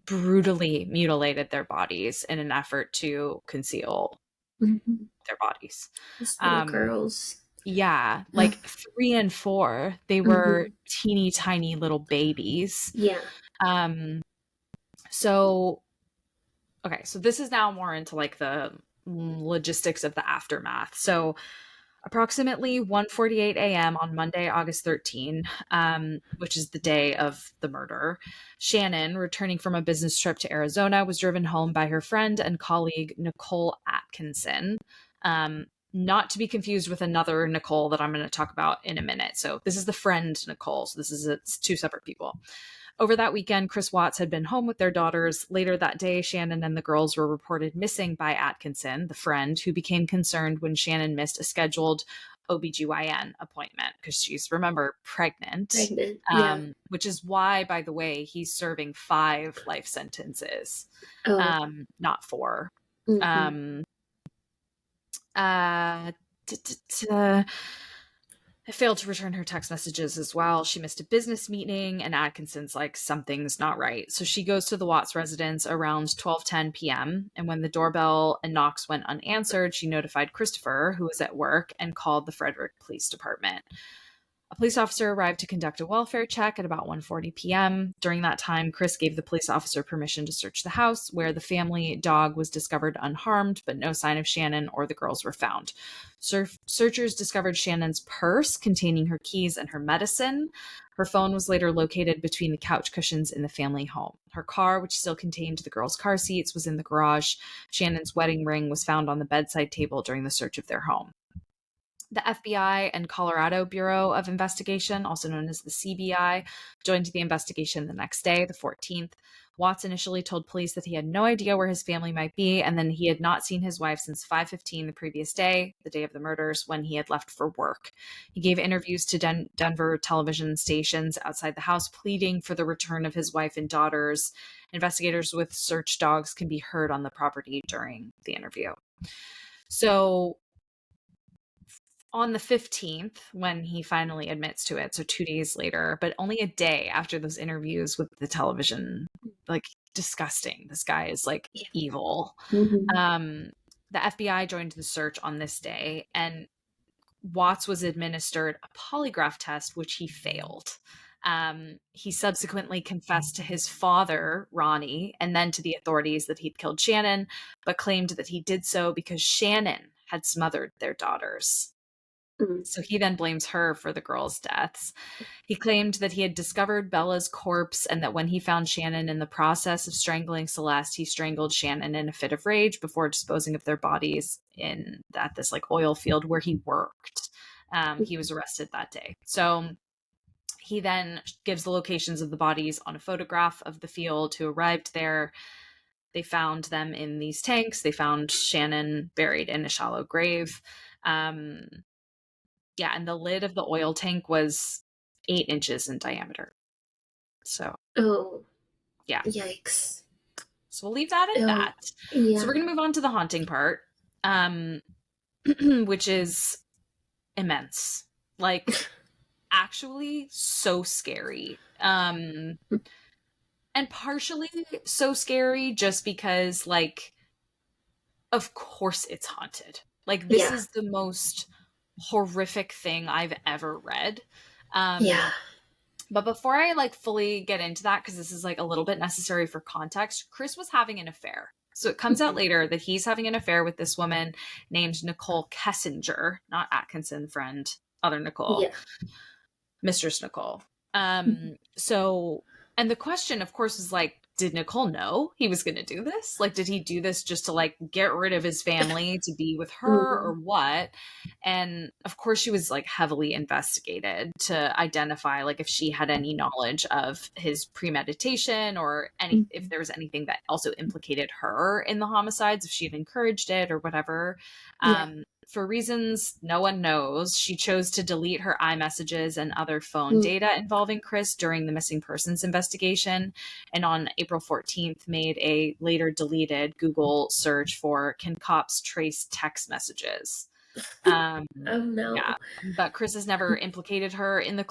brutally mutilated their bodies in an effort to conceal their bodies. These little girls. Yeah, 3 and 4, they were teeny tiny little babies. Yeah. So, okay, so this is now more into the logistics of the aftermath. So approximately 1:48 a.m. on Monday, August 13, which is the day of the murder, Shannon, returning from a business trip to Arizona, was driven home by her friend and colleague, Nicole Atkinson. Not to be confused with another Nicole that I'm going to talk about in a minute. So this is the friend Nicole. So it's 2 separate people. Over that weekend, Chris Watts had been home with their daughters. Later that day, Shannon and the girls were reported missing by Atkinson, the friend, who became concerned when Shannon missed a scheduled OBGYN appointment because she's, remember, pregnant. Yeah. Which is why, by the way, he's serving 5 life sentences, not 4. I failed to return her text messages as well. She missed a business meeting, and Atkinson's something's not right. So she goes to the Watts residence around 12:10 p.m. And when the doorbell and knocks went unanswered, she notified Christopher, who was at work, and called the Frederick Police Department. A police officer arrived to conduct a welfare check at about 1:40 p.m. During that time, Chris gave the police officer permission to search the house, where the family dog was discovered unharmed, but no sign of Shannon or the girls were found. Searchers discovered Shannon's purse containing her keys and her medicine. Her phone was later located between the couch cushions in the family home. Her car, which still contained the girls' car seats, was in the garage. Shannon's wedding ring was found on the bedside table during the search of their home. The FBI and Colorado Bureau of Investigation, also known as the CBI, joined the investigation the next day, the 14th. Watts initially told police that he had no idea where his family might be, and then he had not seen his wife since 5:15 the previous day, the day of the murders, when he had left for work. He gave interviews to Denver television stations outside the house, pleading for the return of his wife and daughters. Investigators with search dogs can be heard on the property during the interview. So on the 15th, when he finally admits to it, so 2 days later, but only a day after those interviews with the television, disgusting. This guy is evil. The FBI joined the search on this day, and Watts was administered a polygraph test, which he failed. He subsequently confessed to his father, Ronnie, and then to the authorities that he'd killed Shannon, but claimed that he did so because Shannon had smothered their daughters. So he then blames her for the girls' deaths. He claimed that he had discovered Bella's corpse and that when he found Shannon in the process of strangling Celeste, he strangled Shannon in a fit of rage before disposing of their bodies at this oil field where he worked. He was arrested that day. So he then gives the locations of the bodies on a photograph of the field who arrived there. They found them in these tanks. They found Shannon buried in a shallow grave. Yeah, and the lid of the oil tank was 8 inches in diameter. So. Oh. Yeah. Yikes. So we'll leave that at that. Yeah. So we're going to move on to the haunting part, which is immense. Actually so scary. And partially so scary just because, like, of course it's haunted. Like, this is the most horrific thing I've ever read. But before I, like, fully get into that, because this is, like, a little bit necessary for context, Chris was having an affair. So it comes out later that he's having an affair with this woman named Nicole Kessinger, not Atkinson, friend, other Nicole, Mistress Nicole. So, and the question, of course, is like, did Nicole know he was going to do this? Like, did he do this just to, like, get rid of his family to be with her or what? And of course, she was, like, heavily investigated to identify, like, if she had any knowledge of his premeditation or if there was anything that also implicated her in the homicides, if she had encouraged it or whatever. For reasons no one knows, she chose to delete her iMessages and other phone data involving Chris during the missing persons investigation. And on April 14th, made a later deleted Google search for "Can cops trace text messages?" Oh no. Yeah, but Chris has never implicated her in the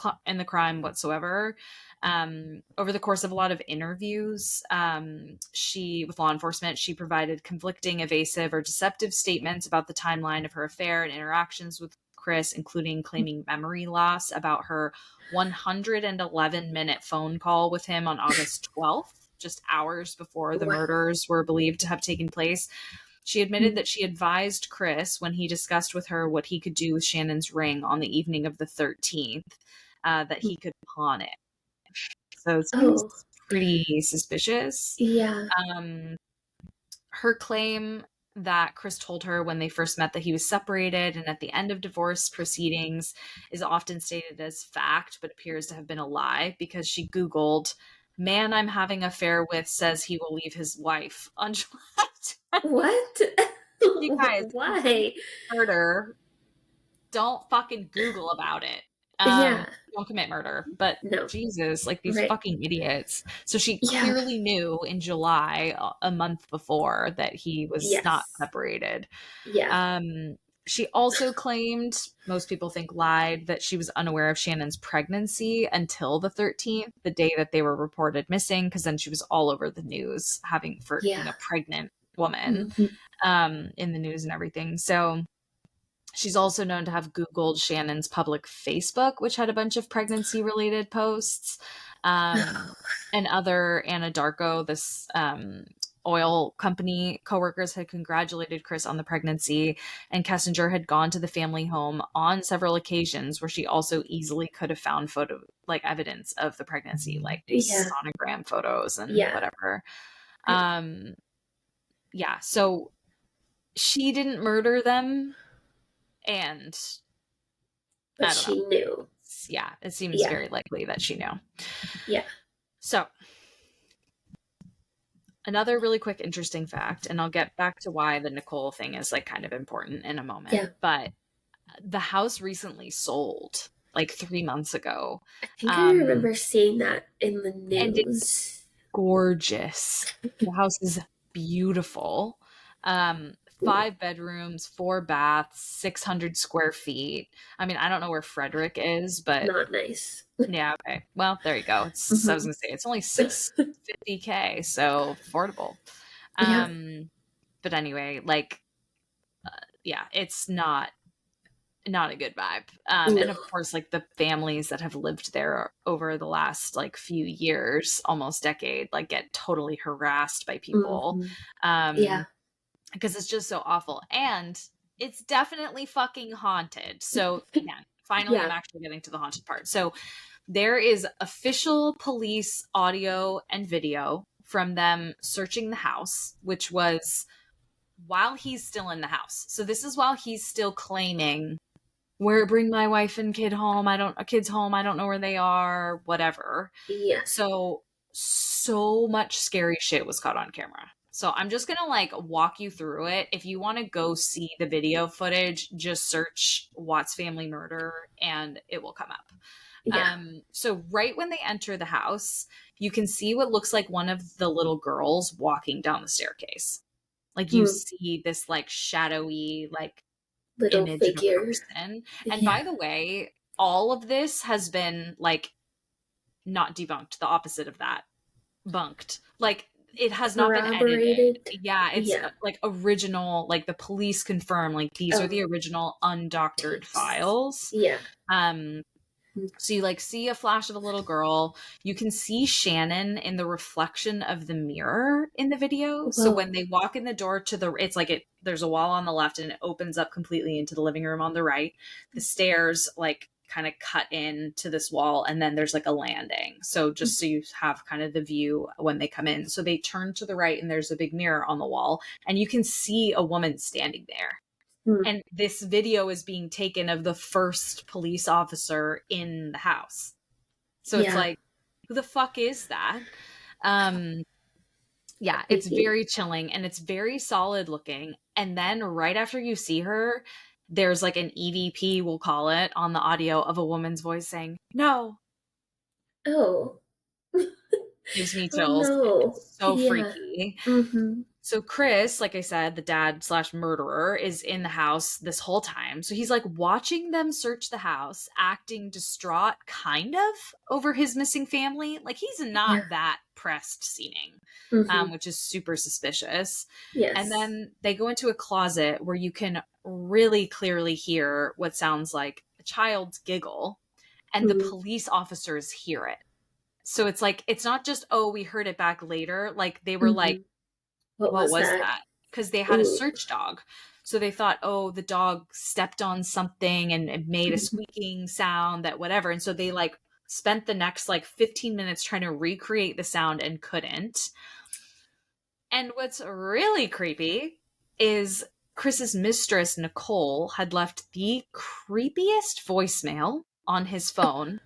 crime whatsoever. Over the course of a lot of interviews, with law enforcement, she provided conflicting, evasive, or deceptive statements about the timeline of her affair and interactions with Chris, including claiming memory loss about her 111-minute phone call with him on August 12th, just hours before the murders were believed to have taken place. She admitted that she advised Chris when he discussed with her what he could do with Shannon's ring on the evening of the 13th, that he could pawn it. So it seems pretty suspicious. Her claim that Chris told her when they first met that he was separated and at the end of divorce proceedings is often stated as fact, but appears to have been a lie because she Googled, "Man I'm having affair with says he will leave his wife" on July 10th. What? You guys, why? Murder. Don't fucking Google about it. Don't commit murder. But Jesus, like, these fucking idiots. So she clearly knew in July, a month before, that he was not separated. She also claimed, most people think lied, that she was unaware of Shannon's pregnancy until the 13th, the day that they were reported missing, because then she was all over the news being a pregnant woman in the news and everything. So she's also known to have Googled Shannon's public Facebook, which had a bunch of pregnancy-related posts. And other Anadarko, this oil company coworkers, had congratulated Chris on the pregnancy, and Kessinger had gone to the family home on several occasions where she also easily could have found evidence of the pregnancy, like sonogram photos and whatever. So she didn't murder them. But she knew. Yeah, it seems very likely that she knew. So, another really quick interesting fact, and I'll get back to why the Nicole thing is, like, kind of important in a moment, but the house recently sold, like, 3 months ago. I think I remember seeing that in the news. And it's gorgeous. The house is beautiful. 5 bedrooms, 4 baths, 600 square feet. I mean, I don't know where Frederick is, but not nice. Yeah, okay. Well, there you go. I was going to say, it's only $650K, so affordable. But anyway, like, it's not a good vibe. And of course, like, the families that have lived there over the last, like, few years, almost decade, like, get totally harassed by people. Because it's just so awful. And it's definitely fucking haunted. So, again, finally, I'm actually getting to the haunted part. So there is official police audio and video from them searching the house, which was while he's still in the house. So this is while he's still claiming, bring my wife and kids home. I don't know where they are, whatever. So much scary shit was caught on camera. So I'm just going to, like, walk you through it. If you want to go see the video footage, just search Watts family murder and it will come up. So right when they enter the house, you can see what looks like one of the little girls walking down the staircase. Like, you see this, like, shadowy, like, little image figure. of a person. And by the way, all of this has been, like, not debunked. The opposite of that. bunked. Like, it has not been edited. Yeah, it's like original, like the police confirm, like these are the original undoctored files. Yeah. So you like see a flash of a little girl. You can see Shannon in the reflection of the mirror in the video. Whoa. So when they walk in the door to the, it's like there's a wall on the left and it opens up completely into the living room on the right. The stairs like kind of cut into this wall and then there's like a landing. So just so you have kind of the view when they come in. So they turn to the right and there's a big mirror on the wall and you can see a woman standing there. And this video is being taken of the first police officer in the house. So it's like, who the fuck is that? Yeah, it's very chilling and it's very solid looking. And then right after you see her, there's like an EVP, we'll call it, on the audio of a woman's voice saying, no. Oh. Gives me chills. Oh, no. It's so freaky. Mm-hmm. So Chris, like I said, the dad / murderer, is in the house this whole time. So he's like watching them search the house, acting distraught kind of over his missing family. Like he's not that pressed seeming, which is super suspicious. Yes. And then they go into a closet where you can really clearly hear what sounds like a child's giggle and the police officers hear it. So it's like, it's not just, oh, we heard it back later. Like they were like, what was that? Because they had a search dog. So they thought, oh, the dog stepped on something and it made a squeaking sound, that whatever. And so they like spent the next like 15 minutes trying to recreate the sound and couldn't. And what's really creepy is Chris's mistress, Nicole, had left the creepiest voicemail on his phone.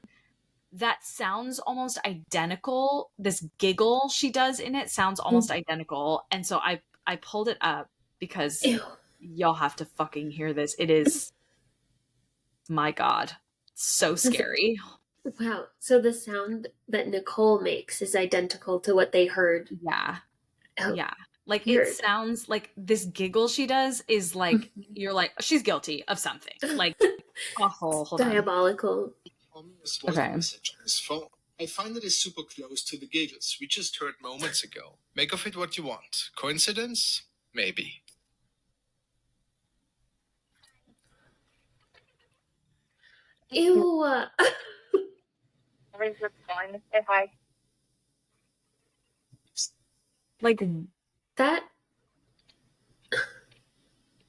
That sounds almost identical. This giggle she does in it sounds almost identical. And so I pulled it up because y'all have to fucking hear this. It is, my God, so scary. Wow. So the sound that Nicole makes is identical to what they heard. Yeah. Oh, yeah. Like weird. It sounds like this giggle she does is like, you're like, she's guilty of something. Like awful. Hold diabolical. Okay. Message on his phone. I find it is super close to the giggles we just heard moments ago. Make of it what you want. Coincidence? Maybe. Ew. Everything's fine. Say hi. Like that.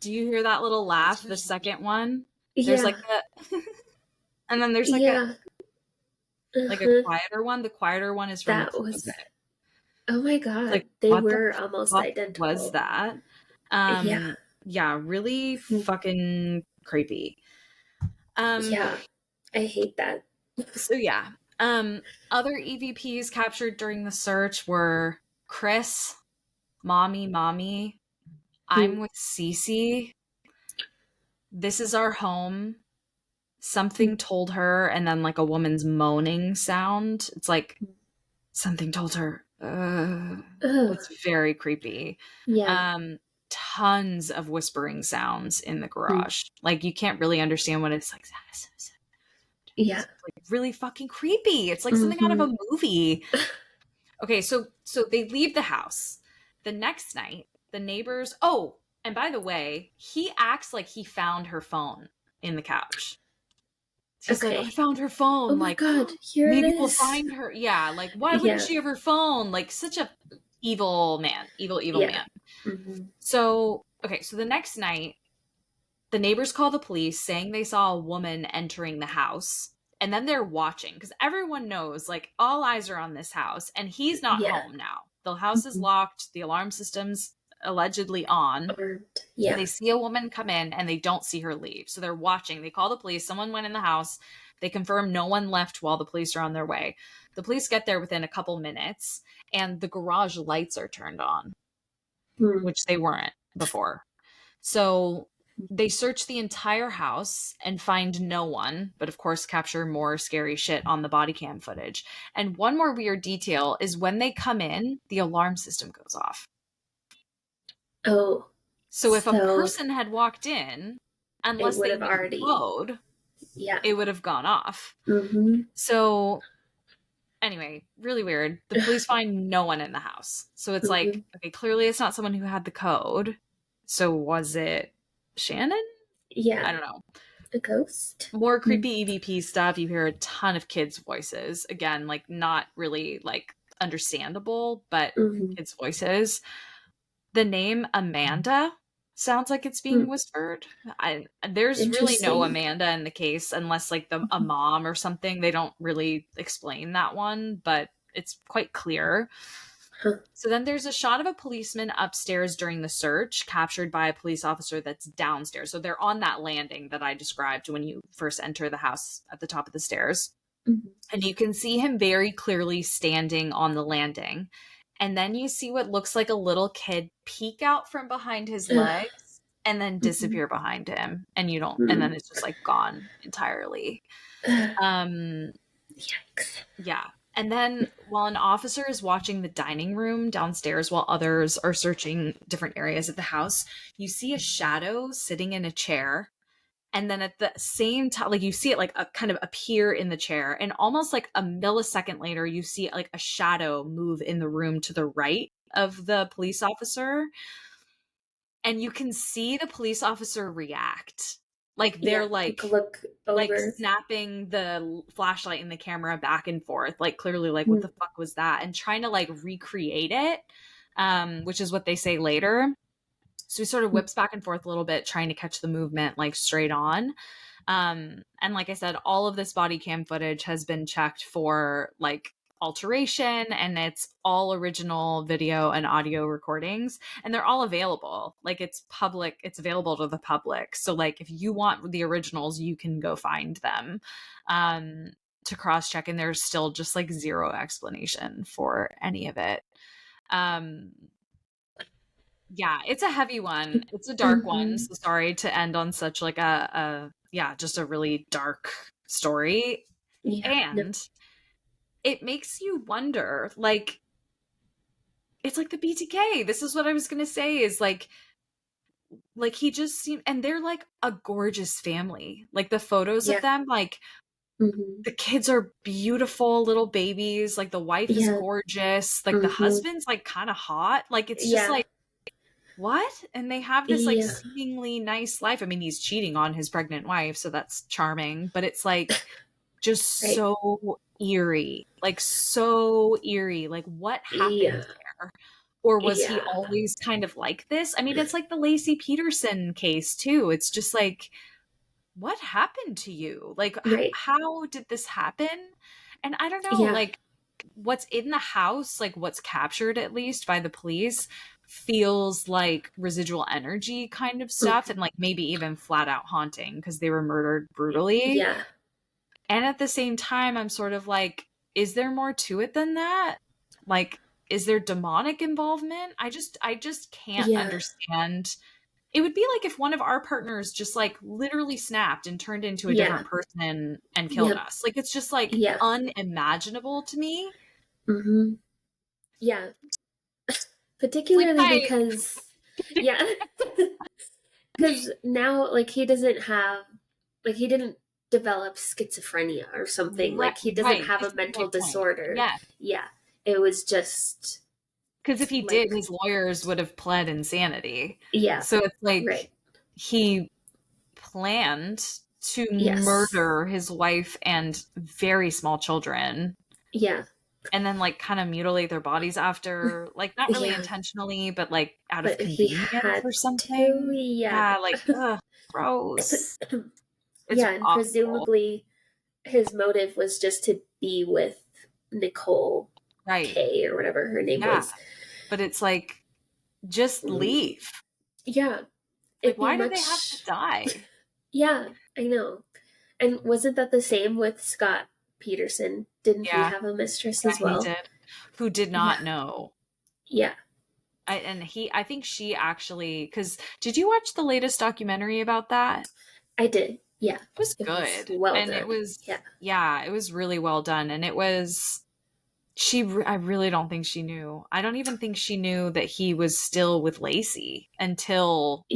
Do you hear that little laugh? The second one? There's like a and then there's like a quieter one. The quieter one is from that was. Oh my God! Like, they were almost identical. Was that? Yeah, really fucking creepy. Yeah, I hate that. So yeah, other EVPs captured during the search were Chris, Mommy, I'm with Cece. This is our home. Something told her, and then like a woman's moaning sound. It's like something told her. It's very creepy. Yeah. Tons of whispering sounds in the garage. Like you can't really understand what it's like. Yeah. It's like really fucking creepy. It's like something out of a movie. Okay, so they leave the house. The next night, the neighbors. Oh, and by the way, he acts like he found her phone in the couch. She's like, I found her phone. Oh my God, here maybe it is. We'll find her. Yeah, like why wouldn't she have her phone? Like such a evil man, evil man. So the next night, the neighbors call the police saying they saw a woman entering the house, and then they're watching because everyone knows like all eyes are on this house, and he's not home now. The house is locked. The alarm system's allegedly on. Yeah. They see a woman come in and they don't see her leave. So they're watching. They call the police. Someone went in the house. They confirm no one left while the police are on their way. The police get there within a couple minutes and the garage lights are turned on, which they weren't before. So they search the entire house and find no one, but of course capture more scary shit on the body cam footage. And one more weird detail is when they come in, the alarm system goes off. Oh. So if a person had walked in, unless they have already code, it would have gone off. So anyway, really weird. The police find no one in the house. So it's like, okay, clearly it's not someone who had the code. So was it Shannon? Yeah. I don't know. A ghost? More creepy EVP stuff. You hear a ton of kids' voices. Again, like not really like understandable, but kids' voices. The name Amanda sounds like it's being whispered. There's really no Amanda in the case unless like a mom or something. They don't really explain that one, but it's quite clear. So then there's a shot of a policeman upstairs during the search, captured by a police officer that's downstairs. So they're on that landing that I described when you first enter the house at the top of the stairs. And you can see him very clearly standing on the landing. And then you see what looks like a little kid peek out from behind his legs and then disappear behind him. And you don't, and then it's just like gone entirely. Yikes. Yeah. And then while an officer is watching the dining room downstairs while others are searching different areas of the house, you see a shadow sitting in a chair. And then at the same time, like you see it like kind of appear in the chair. And almost like a millisecond later, you see like a shadow move in the room to the right of the police officer. And you can see the police officer react. Like they're like look over. Like snapping the flashlight and the camera back and forth, like clearly like what the fuck was that, and trying to like recreate it, which is what they say later. So he sort of whips back and forth a little bit, trying to catch the movement like straight on. And like I said, all of this body cam footage has been checked for like alteration, and it's all original video and audio recordings, and they're all available. Like it's public, it's available to the public. So like if you want the originals, you can go find them to cross check, and there's still just like zero explanation for any of it. Yeah, it's a heavy one. It's a dark one. So sorry to end on such like just a really dark story. And it makes you wonder, like, it's like the BTK. This is what I was going to say is like he just seemed, and they're like a gorgeous family. Like the photos of them, like the kids are beautiful little babies. Like the wife is gorgeous. Like the husband's like kind of hot. Like it's just like, what? And they have this like seemingly nice life. I mean, he's cheating on his pregnant wife, so that's charming, but it's like just so eerie. Like so eerie. Like what happened there? Or was he always kind of like this? I mean, it's like the Lacey Peterson case too. It's just like, what happened to you? Like how did this happen? And I don't know, like what's in the house, like what's captured at least by the police, feels like residual energy kind of stuff, and like maybe even flat out haunting because they were murdered brutally. And at the same time, I'm sort of like, is there more to it than that? Like, is there demonic involvement? I just can't understand. It would be like if one of our partners just like literally snapped and turned into a different person and killed us. Like it's just like unimaginable to me. Yeah. Particularly because because now like he doesn't have, like he didn't develop schizophrenia or something. Like he doesn't have a mental disorder. It was just because if he did, his lawyers would have pled insanity. So it's like he planned to murder his wife and very small children. And then like kind of mutilate their bodies after, like not really intentionally, but like out of convenience or something. Like ugh, gross. It's and awful. Presumably his motive was just to be with Nicole K or whatever her name was. But it's like, just leave. Like, why do they have to die? I know. And wasn't that the same with Scott Peterson? Didn't he have a mistress as well? He did. Who did not know. I think she actually, because did you watch the latest documentary about that? I did. It was good. Well and done. It was it was really well done. And it was, I really don't think she knew. I don't even think she knew that he was still with Lacey until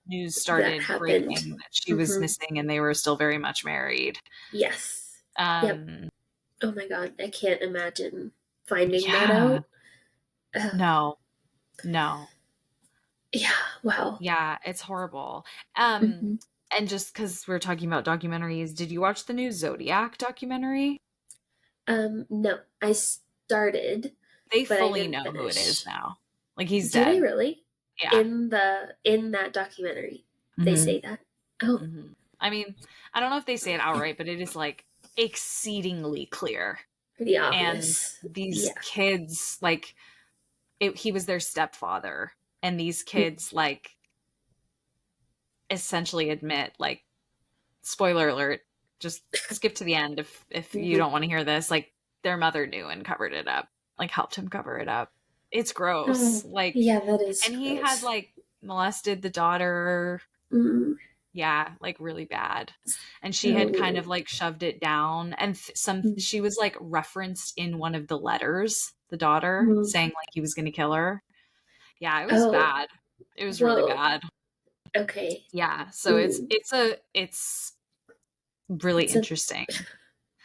news started breaking that she was missing and they were still very much married. Oh my God, I can't imagine finding that out. No. Yeah, wow. Yeah, it's horrible. Mm-hmm. And just because we're talking about documentaries, did you watch the new Zodiac documentary? No, I started, They but I fully didn't know who it is finish. now. Like, he's Do they dead. really? Yeah. In that documentary, they Mm-hmm. say that. Oh, Mm-hmm. I mean, I don't know if they say it outright, but it is like exceedingly clear. pretty And obvious. these Yeah. kids, like, he was their stepfather, and these kids, like, essentially admit, like, spoiler alert, just skip to the end if you don't want to hear this, like, their mother knew and covered it up, like, helped him cover it up. It's gross. Like, Yeah, that is and he had, gross. like, molested the daughter. Mm. Yeah, like, really bad. And she had kind of, like, shoved it down, and she was, like, referenced in one of the letters, the daughter, saying, like, he was gonna kill her. Yeah, it was bad. It was really bad. Okay. Yeah, so it's really interesting.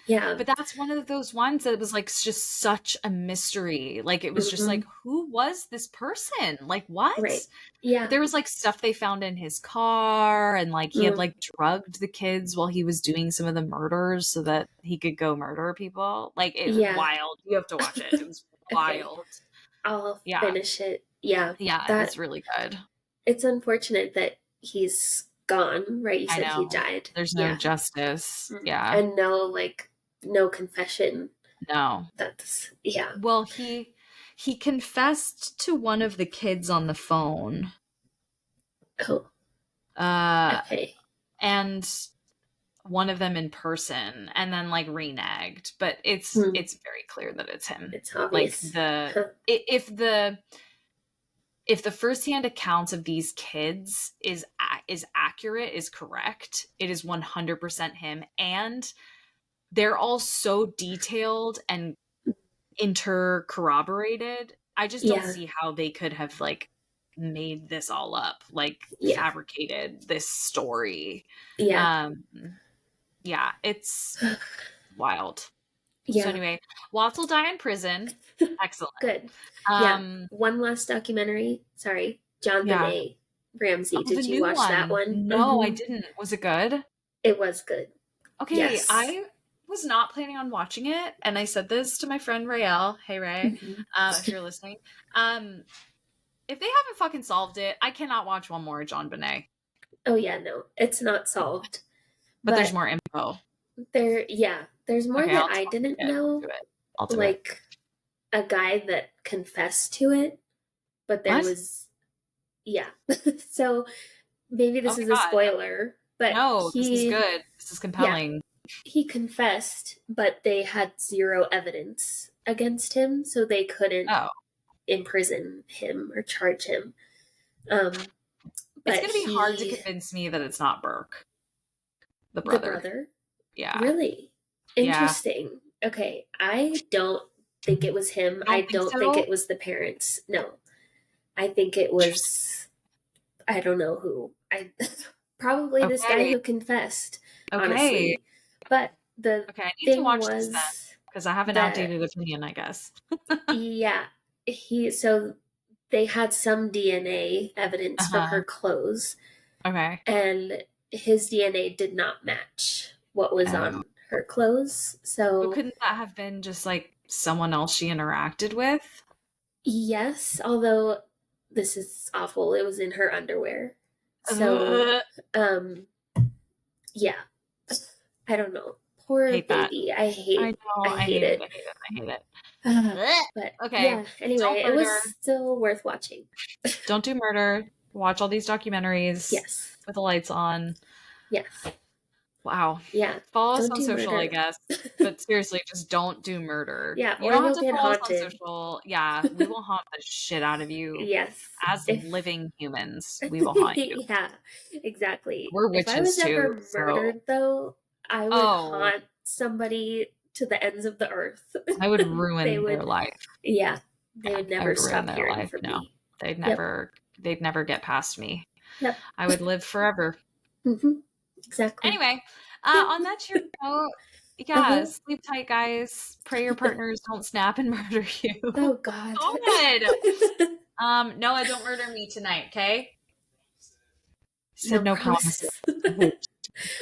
Yeah. But that's one of those ones that was, like, just such a mystery. Like, it was just like, who was this person? Like, what? Right. Yeah. But there was, like, stuff they found in his car, and, like, he had, like, drugged the kids while he was doing some of the murders so that he could go murder people. Like, it was wild. You have to watch it. It was wild. I'll finish it. Yeah. Yeah, it's really good. It's unfortunate that he's gone, right? You said he died. There's no justice. Yeah. And no confession. No. That's Well, he confessed to one of the kids on the phone. Oh. Okay. And one of them in person, and then, like, reneged. But it's very clear that it's him. It's obvious. Like, if the firsthand accounts of these kids is accurate, is correct, it is 100% him. And they're all so detailed and intercorroborated. I just don't see how they could have, like, made this all up, like, fabricated this story. Yeah, it's wild. Yeah. So anyway, Watts will die in prison. Excellent. Good. One last documentary. Sorry. JonBenet Ramsey. Did you watch that one? No, I didn't. Was it good? It was good. Okay. Yes. I was not planning on watching it, and I said this to my friend Rael. Hey, Ray, if you're listening. If they haven't fucking solved it, I cannot watch one more JonBenet. Oh, yeah, no. It's not solved. But there's more info. There's more that I didn't know. I'll do like it. A guy that confessed to it, but there was so maybe this is a spoiler, but no, this is good. This is compelling. Yeah, he confessed, but they had zero evidence against him, so they couldn't imprison him or charge him. It's going to be hard to convince me that it's not Burke. The brother? Yeah. Really? Interesting. Yeah. Okay. I don't think it was him. I don't think it was the parents. No. I think it was, I don't know who. Probably this guy who confessed, honestly. But the I need to watch this then, because I have an outdated opinion, I guess. Yeah. So they had some DNA evidence from her clothes. Okay. And his DNA did not match what was on her clothes. So couldn't that have been just, like, someone else she interacted with? Yes, although this is awful. It was in her underwear. So yeah. I don't know. Poor baby. I hate it. I hate it. But okay. Yeah, anyway, it was still worth watching. Don't do murder. Watch all these documentaries. Yes. With the lights on. Yes. Wow. Yeah. Follow us on social, murder. I guess. But seriously, just don't do murder. Yeah. You don't have to follow us on social. Yeah. We will haunt the shit out of you. Yes. As living humans, we will haunt you. Yeah. Exactly. We're witches if I was too. Ever murdered, though, I would haunt somebody to the ends of the earth. I would ruin their life. Yeah. They would never stop hearing from me. They'd never get past me. Yep. I would live forever. Mm-hmm. Exactly. Anyway, on that cheer note, Yeah, sleep tight, guys. Pray your partners don't snap and murder you. Oh God. Noah, don't murder me tonight, okay? Said no promises.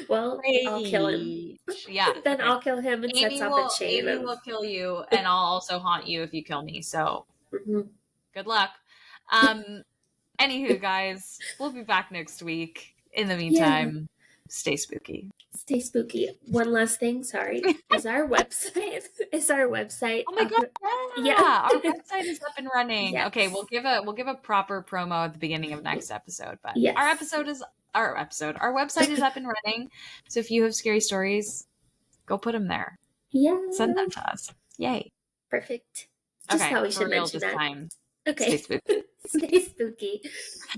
Well, I'll kill him. Yeah. Then okay. I'll kill him and set off a chain. Amy will kill you, and I'll also haunt you if you kill me. So good luck. Anywho, guys, we'll be back next week. In the meantime, stay spooky. Stay spooky. One last thing, sorry. Is our website Oh my God. Yeah. Our website is up and running. Yes. Okay, we'll give a proper promo at the beginning of next episode. But our website is up and running. So if you have scary stories, go put them there. Yeah. Send them to us. Yay. Perfect. Just how we should mention that. Time. Okay. Stay spooky. Stay spooky.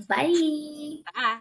Bye. Bye.